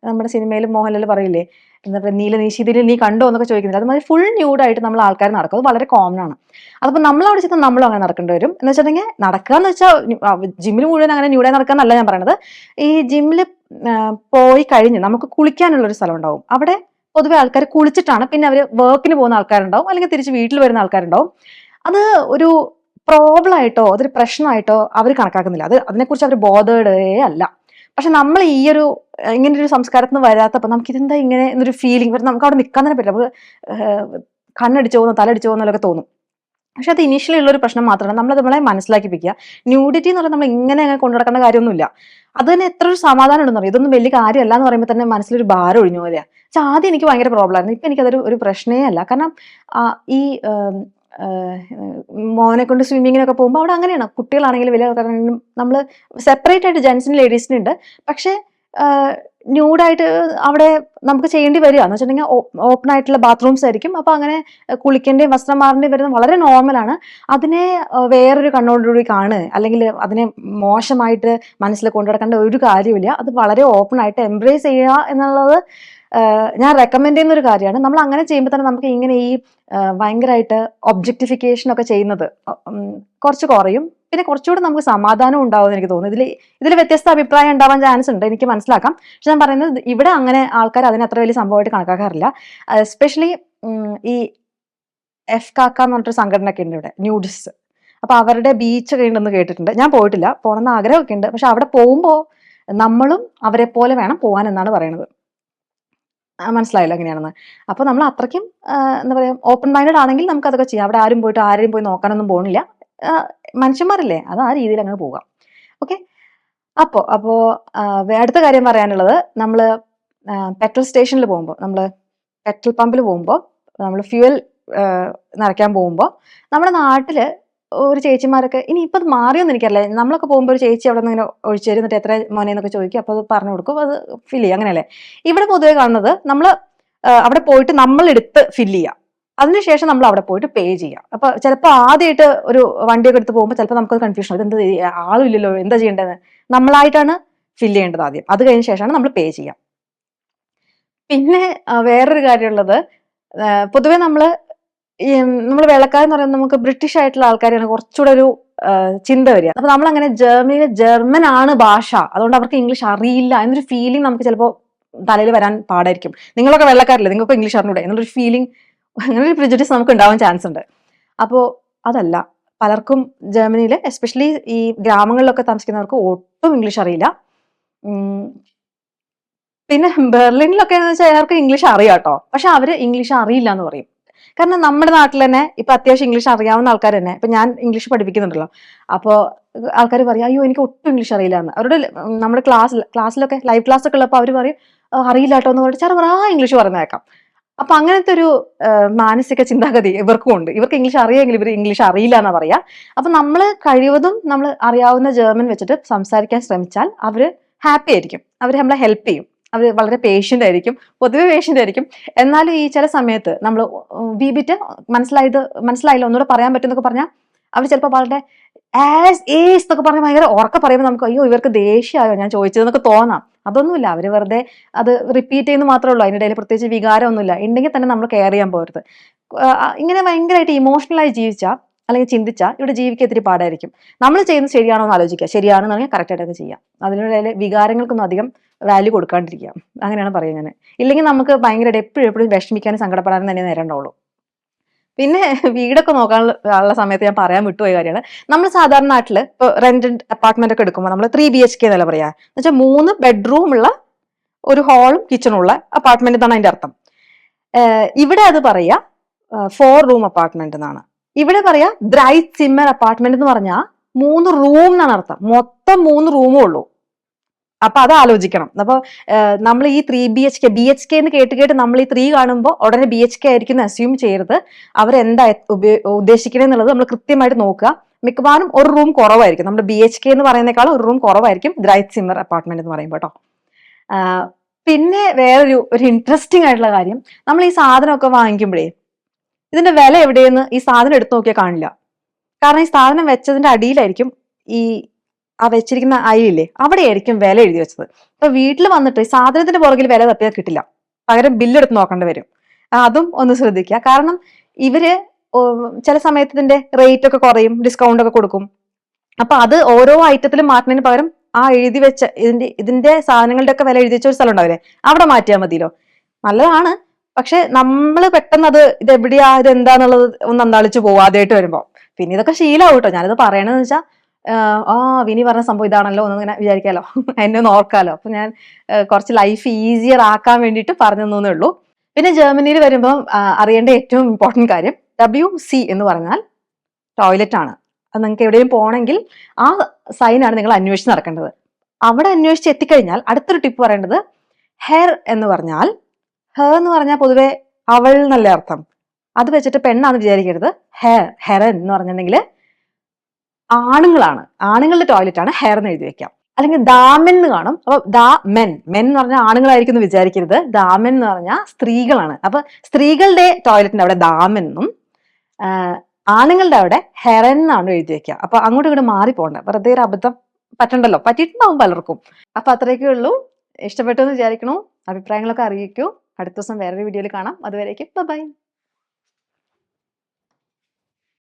നമ്മുടെ സിനിമയിൽ മോഹൻലാൽ പറയില്ലേ, എന്താ പറയുക, നീലനീശീതിയിൽ നീ കണ്ടോ എന്നൊക്കെ ചോദിക്കുന്നില്ല. അതുമാതിരി ഫുൾ ന്യൂഡായിട്ട് നമ്മൾ ആൾക്കാർ നടക്കും. അത് വളരെ കോമൺ ആണ്. അതിപ്പോൾ നമ്മൾ അവിടെ ചെന്ന് നമ്മളും അങ്ങനെ നടക്കേണ്ടി വരും. എന്ന് വെച്ചിട്ടുണ്ടെങ്കിൽ നടക്കുക എന്ന് വെച്ചാൽ ജിമ്മിൽ മുഴുവൻ അങ്ങനെ ന്യൂഡായി നടക്കാന്നല്ല ഞാൻ പറയണത്. ഈ ജിമ്മിൽ പോയി കഴിഞ്ഞ് നമുക്ക് കുളിക്കാനുള്ളൊരു സ്ഥലം ഉണ്ടാവും. അവിടെ പൊതുവെ ആൾക്കാർ കുളിച്ചിട്ടാണ് പിന്നെ അവർ വർക്കിന് പോകുന്ന ആൾക്കാരുണ്ടാവും, അല്ലെങ്കിൽ തിരിച്ച് വീട്ടിൽ വരുന്ന ആൾക്കാരുണ്ടാവും. അത് ഒരു പ്രോബ്ലം ആയിട്ടോ അതൊരു പ്രശ്നമായിട്ടോ അവർ കണക്കാക്കുന്നില്ല. അതിനെക്കുറിച്ച് അവർ ബോധേഡേ അല്ല. പക്ഷെ നമ്മൾ ഈ ഒരു ഇങ്ങനെ ഒരു സംസ്കാരത്തിൽ നിന്ന് വരാത്തപ്പോൾ നമുക്ക് ഇതെന്താ ഇങ്ങനെ എന്നൊരു ഫീലിംഗ്, നമുക്ക് അവിടെ നിൽക്കാൻ തന്നെ പറ്റില്ല. നമുക്ക് കണ്ണടിച്ചു പോകുന്നു, തലടിച്ചു പോകുന്നതൊക്കെ തോന്നും. പക്ഷെ അത് ഇനീഷ്യലി ഉള്ള ഒരു പ്രശ്നം മാത്രമാണ്. നമ്മളെ മനസ്സിലാക്കിപ്പിക്കുക. ന്യൂഡിറ്റി എന്ന് പറഞ്ഞാൽ നമ്മൾ ഇങ്ങനെ കൊണ്ടു നടക്കേണ്ട കാര്യമൊന്നുമില്ല. അത് തന്നെ എത്ര ഒരു സമാധാനം ഉണ്ടെന്ന് പറയും. ഇതൊന്നും വലിയ കാര്യമല്ല എന്ന് പറയുമ്പോൾ തന്നെ മനസ്സിലൊരു ഭാരം ഒഴിഞ്ഞു പോലെയാണ്. പക്ഷെ ആദ്യം എനിക്ക് ഭയങ്കര പ്രോബ്ലം ആയിരുന്നു. ഇപ്പം എനിക്കതൊരു പ്രശ്നമേ അല്ല. കാരണം ഈ മോനെ കൊണ്ട് സ്വിമ്മിങ്ങിനൊക്കെ പോകുമ്പോൾ അവിടെ അങ്ങനെയാണ്. കുട്ടികളാണെങ്കിലും വലിയ ആൾക്കാരാണെങ്കിലും നമ്മൾ സെപ്പറേറ്റ് ആയിട്ട് ജെൻസിനും ലേഡീസിനും ഉണ്ട്. പക്ഷെ ന്യൂഡായിട്ട് അവിടെ നമുക്ക് ചെയ്യേണ്ടി വരിക എന്ന് വെച്ചിട്ടുണ്ടെങ്കിൽ ഓപ്പൺ ആയിട്ടുള്ള ബാത്റൂംസ് ആയിരിക്കും. അപ്പൊ അങ്ങനെ കുളിക്കേണ്ടയും വസ്ത്രം മാറേണ്ടയും വരുന്നത് വളരെ നോർമലാണ്. അതിനെ വേറൊരു കണ്ണോടുകൂടി കാണുക അല്ലെങ്കിൽ അതിനെ മോശമായിട്ട് മനസ്സിൽ കൊണ്ടുനടക്കേണ്ട ഒരു കാര്യമില്ല. അത് വളരെ ഓപ്പൺ ആയിട്ട് എംബ്രേസ് ചെയ്യുക എന്നുള്ളത് ഞാൻ റെക്കമെൻഡ് ചെയ്യുന്ന ഒരു കാര്യമാണ്. നമ്മൾ അങ്ങനെ ചെയ്യുമ്പോൾ തന്നെ നമുക്ക് ഇങ്ങനെ ഈ ഭയങ്കരമായിട്ട് ഒബ്ജക്ടിഫിക്കേഷൻ ഒക്കെ ചെയ്യുന്നത് കുറച്ച് കുറയും. പിന്നെ കുറച്ചുകൂടെ നമുക്ക് സമാധാനം ഉണ്ടാവുമെന്ന് എനിക്ക് തോന്നുന്നു. ഇതിൽ വ്യത്യസ്ത അഭിപ്രായം ഉണ്ടാവാൻ ചാൻസ് ഉണ്ട്, എനിക്ക് മനസ്സിലാക്കാം. പക്ഷെ ഞാൻ പറയുന്നത് ഇവിടെ അങ്ങനെ ആൾക്കാർ അതിനെ അത്ര വലിയ സംഭവമായിട്ട് കണക്കാക്കാറില്ല. എസ്പെഷ്യലി ഈ എഫ് കാക്ക എന്ന് പറഞ്ഞിട്ടൊരു സംഘടന ഒക്കെ ഉണ്ട് ഇവിടെ, ന്യൂഡിസ്റ്റ്. അപ്പൊ അവരുടെ ബീച്ചൊക്കെ ഉണ്ടെന്ന് കേട്ടിട്ടുണ്ട്. ഞാൻ പോയിട്ടില്ല, പോകണമെന്ന് ആഗ്രഹമൊക്കെ ഉണ്ട്. പക്ഷെ അവിടെ പോകുമ്പോൾ നമ്മളും അവരെ പോലെ വേണം പോകാൻ എന്നാണ് പറയുന്നത്. മനസ്സിലായില്ല എങ്ങനെയാണെന്ന്. അപ്പോൾ നമ്മൾ അത്രയ്ക്കും എന്താ പറയുക, ഓപ്പൺ മൈൻഡഡ് ആണെങ്കിൽ നമുക്ക് അതൊക്കെ ചെയ്യാം. അവിടെ ആരും പോയി നോക്കാനൊന്നും പോകുന്നില്ല. മനുഷ്യന്മാരല്ലേ, അത് ആ രീതിയിൽ അങ്ങനെ പോകാം. ഓക്കെ. അപ്പോൾ അടുത്ത കാര്യം പറയാനുള്ളത്, നമ്മൾ പെട്രോൾ സ്റ്റേഷനിൽ പോകുമ്പോൾ, നമ്മൾ പെട്രോൾ പമ്പിൽ പോകുമ്പോൾ, നമ്മൾ ഫ്യൂവൽ നിറയ്ക്കാൻ പോകുമ്പോൾ, നമ്മുടെ നാട്ടിൽ ഒരു ചേച്ചിമാരൊക്കെ, ഇനി ഇപ്പം അത് മാറിയൊന്നും എനിക്കറിയില്ല. നമ്മളൊക്കെ പോകുമ്പോൾ ഒരു ചേച്ചി അവിടെ നിന്ന് ഇങ്ങനെ ഒഴിച്ചു തരും, എന്നിട്ട് എത്ര മോനെന്നൊക്കെ ചോദിക്കും. അപ്പോൾ അത് പറഞ്ഞു കൊടുക്കും, അത് ഫില്ല് ചെയ്യുക, അങ്ങനെയല്ലേ. ഇവിടെ പൊതുവെ കാണുന്നത് നമ്മൾ അവിടെ പോയിട്ട് നമ്മൾ എടുത്ത് ഫില്ല് ചെയ്യുക, അതിനുശേഷം നമ്മൾ അവിടെ പോയിട്ട് പേ ചെയ്യാം. അപ്പൊ ചിലപ്പോൾ ആദ്യമായിട്ട് ഒരു വണ്ടിയൊക്കെ എടുത്ത് പോകുമ്പോൾ ചിലപ്പോൾ നമുക്കത് കൺഫ്യൂഷൻ, ഇതെന്ത് ആളും ഇല്ലല്ലോ, എന്താ ചെയ്യേണ്ടത്. നമ്മളായിട്ടാണ് ഫില്ല് ചെയ്യേണ്ടത് ആദ്യം. അത് കഴിഞ്ഞ ശേഷമാണ് നമ്മൾ പേ ചെയ്യാം. പിന്നെ വേറൊരു കാര്യമുള്ളത്, പൊതുവെ നമ്മൾ വെള്ളക്കാരെന്ന് പറയുന്നത് നമുക്ക് ബ്രിട്ടീഷ് ആയിട്ടുള്ള ആൾക്കാരാണ് കുറച്ചുകൂടെ ഒരു ചിന്ത വരിക. അപ്പൊ നമ്മളങ്ങനെ ജർമ്മനിയിലെ ജർമ്മൻ ആണ് ഭാഷ, അതുകൊണ്ട് അവർക്ക് ഇംഗ്ലീഷ് അറിയില്ല എന്നൊരു ഫീലിംഗ് നമുക്ക് ചിലപ്പോൾ തലയിൽ വരാൻ പാടായിരിക്കും. നിങ്ങളൊക്കെ വെള്ളക്കാരല്ലേ, നിങ്ങൾക്ക് ഇംഗ്ലീഷ് അറിഞ്ഞൂടെ എന്നുള്ളൊരു ഫീലിംഗ്, അങ്ങനെ ഒരു പ്രിജുഡിസ് നമുക്ക് ഉണ്ടാവാൻ ചാൻസ് ഉണ്ട്. അപ്പോൾ അതല്ല, പലർക്കും ജർമ്മനിയിൽ എസ്പെഷ്യലി ഈ ഗ്രാമങ്ങളിലൊക്കെ താമസിക്കുന്നവർക്ക് ഒട്ടും ഇംഗ്ലീഷ് അറിയില്ല. പിന്നെ ബെർലിനിലൊക്കെ എന്ന് വെച്ചാൽ അയാൾക്ക് ഇംഗ്ലീഷ് അറിയാം കേട്ടോ, പക്ഷെ അവര് ഇംഗ്ലീഷ് അറിയില്ല എന്ന് പറയും. കാരണം നമ്മുടെ നാട്ടിൽ തന്നെ ഇപ്പൊ അത്യാവശ്യം ഇംഗ്ലീഷ് അറിയാവുന്ന ആൾക്കാർ തന്നെ, ഇപ്പൊ ഞാൻ ഇംഗ്ലീഷ് പഠിപ്പിക്കുന്നുണ്ടല്ലോ, അപ്പോൾ ആൾക്കാർ പറയും അയ്യോ എനിക്ക് ഒട്ടും ഇംഗ്ലീഷ് അറിയില്ല എന്ന്. അവരുടെ നമ്മുടെ ക്ലാസ്സിലൊക്കെ ലൈവ് ക്ലാസ് ഒക്കെ ഉള്ളപ്പോൾ അവർ പറയും അറിയില്ല കേട്ടോ എന്ന് പറഞ്ഞിട്ട് ചെറു ഇംഗ്ലീഷ് പറഞ്ഞേക്കാം. അപ്പൊ അങ്ങനത്തെ ഒരു മാനസിക ചിന്താഗതി ഇവർക്കും ഉണ്ട്. ഇവർക്ക് ഇംഗ്ലീഷ് അറിയാമെങ്കിൽ ഇവർ ഇംഗ്ലീഷ് അറിയില്ല എന്നാ പറയാ. അപ്പൊ നമ്മൾ കഴിവതും നമ്മൾ അറിയാവുന്ന ജർമ്മൻ വെച്ചിട്ട് സംസാരിക്കാൻ ശ്രമിച്ചാൽ അവര് ഹാപ്പി ആയിരിക്കും, അവർ നമ്മളെ ഹെൽപ്പ് ചെയ്യും. അവർ വളരെ പേഷ്യൻ്റ് ആയിരിക്കും, പൊതുവെ പേഷ്യൻ്റ് ആയിരിക്കും. എന്നാലും ഈ ചില സമയത്ത് നമ്മൾ ബിബിറ്റ് മനസ്സിലായില്ല ഒന്നുകൂടെ പറയാൻ പറ്റുമെന്നൊക്കെ പറഞ്ഞാൽ അവർ ചിലപ്പോൾ വളരെ ആസ് ഏസ് എന്നൊക്കെ പറഞ്ഞ് ഭയങ്കര ഉറക്കെ പറയുമ്പോൾ നമുക്ക് അയ്യോ ഇവർക്ക് ദേഷ്യമായോ ഞാൻ ചോദിച്ചതെന്നൊക്കെ തോന്നാം. അതൊന്നുമില്ല, അവർ വെറുതെ അത് റിപ്പീറ്റ് ചെയ്യുന്നത് മാത്രമേ ഉള്ളൂ. അതിനിടയിൽ പ്രത്യേകിച്ച് വികാരമൊന്നുമില്ല. ഉണ്ടെങ്കിൽ തന്നെ നമ്മൾ കെയർ ചെയ്യാൻ പോകരുത്. ഇങ്ങനെ ഭയങ്കരമായിട്ട് ഇമോഷണലായി ജീവിച്ചാൽ അല്ലെങ്കിൽ ചിന്തിച്ചാൽ ഇവിടെ ജീവിക്കാൻ ഇത്തിരി പാടായിരിക്കും. നമ്മൾ ചെയ്യുന്നത് ശരിയാണോ എന്ന് ആലോചിക്കുക, ശരിയാണെന്ന് പറഞ്ഞാൽ കറക്റ്റായിട്ടൊക്കെ ചെയ്യാം. അതിനിടയിൽ വികാരങ്ങൾക്കൊന്നും അധികം വാല്യൂ കൊടുക്കാണ്ടിരിക്കുക, അങ്ങനെയാണ് പറയുക ഞാൻ. ഇല്ലെങ്കിൽ നമുക്ക് ഭയങ്കരമായിട്ട് എപ്പോഴും വിഷമിക്കാനും സങ്കടപ്പെടാനും തന്നെ നേരമുണ്ടാവുള്ളൂ. പിന്നെ വീടൊക്കെ നോക്കാനുള്ള സമയത്ത് ഞാൻ പറയാൻ വിട്ടുപോയ കാര്യമാണ്, നമ്മൾ സാധാരണ നാട്ടിൽ ഇപ്പോൾ റെന്റഡ് അപ്പാർട്ട്മെന്റ് ഒക്കെ എടുക്കുമ്പോൾ നമ്മൾ 3 BHK എന്നല്ല പറയാ, എന്ന് വെച്ചാൽ 3 ബെഡ്റൂമുള്ള ഒരു ഹാളും കിച്ചണുള്ള അപ്പാർട്ട്മെന്റ് എന്നാണ് അതിന്റെ അർത്ഥം. ഇവിടെ അത് പറയാ 4 റൂം അപ്പാർട്ട്മെന്റ് എന്നാണ്. ഇവിടെ പറയാ ദ്രൈ സിമ്മർ അപ്പാർട്ട്മെന്റ് എന്ന് പറഞ്ഞാൽ 3 റൂം എന്നാണ് അർത്ഥം. മൊത്തം 3 റൂമേ ഉള്ളൂ. അപ്പൊ അത് ആലോചിക്കണം. അപ്പൊ നമ്മൾ ഈ 3 BHK എന്ന് കേട്ട് നമ്മൾ ഈ 3 കാണുമ്പോൾ ഉടനെ BHK ആയിരിക്കും അസ്യൂം ചെയ്യരുത്. അവരെന്താ ഉദ്ദേശിക്കണെന്നുള്ളത് നമ്മൾ കൃത്യമായിട്ട് നോക്കുക. മിക്കവാറും ഒരു റൂം കുറവായിരിക്കും, നമ്മുടെ BHK എന്ന് പറയുന്നേക്കാളും ഒരു റൂം കുറവായിരിക്കും ദ്രൈറ്റ് സിമ്മർ അപ്പാർട്ട്മെന്റ് എന്ന് പറയുമ്പോൾ കേട്ടോ. പിന്നെ ഒരു ഇൻട്രസ്റ്റിംഗ് ആയിട്ടുള്ള കാര്യം, നമ്മൾ ഈ സാധനമൊക്കെ വാങ്ങിക്കുമ്പോഴേ ഇതിന്റെ വില എവിടെയെന്ന് ഈ സാധനം എടുത്തു നോക്കിയാൽ കാണില്ല. കാരണം ഈ സാധനം വെച്ചതിന്റെ അടിയിലായിരിക്കും ആ വെച്ചിരിക്കുന്ന അയിലില്ലേ, അവിടെയായിരിക്കും വില എഴുതി വെച്ചത്. ഇപ്പൊ വീട്ടിൽ വന്നിട്ട് ഈ സാധനത്തിന്റെ പുറകിൽ വില തപ്പിയാൽ കിട്ടില്ല, പകരം ബില്ലെടുത്ത് നോക്കേണ്ടി വരും. അതും ഒന്ന് ശ്രദ്ധിക്കുക. കാരണം ഇവര് ചില സമയത്ത് ഇതിന്റെ റേറ്റ് ഒക്കെ കുറയും, ഡിസ്കൗണ്ട് ഒക്കെ കൊടുക്കും. അപ്പൊ അത് ഓരോ ഐറ്റത്തിലും മാറ്റുന്നതിന് പകരം ആ എഴുതി വെച്ച ഇതിന്റെ സാധനങ്ങളുടെ ഒക്കെ വില എഴുതി വെച്ച ഒരു സ്ഥലം ഉണ്ടാവില്ലേ, അവിടെ മാറ്റിയാൽ മതിയല്ലോ. നല്ലതാണ്. പക്ഷെ നമ്മൾ പെട്ടെന്ന് ഇതെവിടെയാ ഇതെന്താന്നുള്ളത് ഒന്ന് അന്താളിച്ചു പോകും ആദ്യമായിട്ട് വരുമ്പോൾ. പിന്നെ ഇതൊക്കെ ശീലമാവും കേട്ടോ. ഞാനിത് പറയണെന്ന് വെച്ചാൽ ആ വിനി പറഞ്ഞ സംഭവം ഇതാണല്ലോ എന്നിങ്ങനെ വിചാരിക്കാലോ, എന്നെ ഒന്ന് ഓർക്കാലോ. അപ്പൊ ഞാൻ കുറച്ച് ലൈഫ് ഈസിയർ ആക്കാൻ വേണ്ടിയിട്ട് പറഞ്ഞു തന്നേ ഉള്ളൂ. പിന്നെ ജർമ്മനിയിൽ വരുമ്പോൾ അറിയേണ്ട ഏറ്റവും ഇമ്പോർട്ടൻറ്റ് കാര്യം WC എന്ന് പറഞ്ഞാൽ ടോയ്ലറ്റ് ആണ്. അത് നിങ്ങൾക്ക് എവിടെയും പോകണമെങ്കിൽ ആ സൈനാണ് നിങ്ങൾ അന്വേഷിച്ച് നടക്കേണ്ടത്. അവിടെ അന്വേഷിച്ച് എത്തിക്കഴിഞ്ഞാൽ അടുത്തൊരു ടിപ്പ് പറയേണ്ടത് ഹെയർ എന്ന് പറഞ്ഞാൽ, ഹെർ എന്ന് പറഞ്ഞാൽ പൊതുവെ അവൾ എന്നല്ലേ അർത്ഥം. അത് വെച്ചിട്ട് പെണ്ണാന്ന് വിചാരിക്കരുത്. ഹെറൻ എന്ന് പറഞ്ഞിട്ടുണ്ടെങ്കിൽ ആണുങ്ങളാണ്, ആണുങ്ങളുടെ ടോയ്ലറ്റ് ആണ് ഹെയർ എന്ന് എഴുതി വെക്കാം. അല്ലെങ്കിൽ ദാമെൻ എന്ന് കാണും. അപ്പൊ മെൻ എന്ന് പറഞ്ഞാൽ ആണുങ്ങളായിരിക്കും എന്ന് വിചാരിക്കരുത്. ദാമെൻ എന്ന് പറഞ്ഞാൽ സ്ത്രീകളാണ്. അപ്പൊ സ്ത്രീകളുടെ ടോയ്ലറ്റിന്റെ അവിടെ ദാമെൻ എന്നും ആണുങ്ങളുടെ അവിടെ ഹെറൻ എന്നാണ് എഴുതി വെക്കുക. അപ്പൊ അങ്ങോട്ടും ഇങ്ങോട്ട് മാറി പോകണ്ട, വെറുതെ ഒരു അബദ്ധം പറ്റണ്ടല്ലോ, പറ്റിയിട്ടുണ്ടാവും പലർക്കും. അപ്പൊ അത്രയൊക്കെ ഉള്ളൂ. ഇഷ്ടപ്പെട്ടു എന്ന് വിചാരിക്കണു. അഭിപ്രായങ്ങളൊക്കെ അറിയിക്കൂ. അടുത്ത ദിവസം വേറൊരു വീഡിയോയിൽ കാണാം. അതുവരേക്കും ബൈ.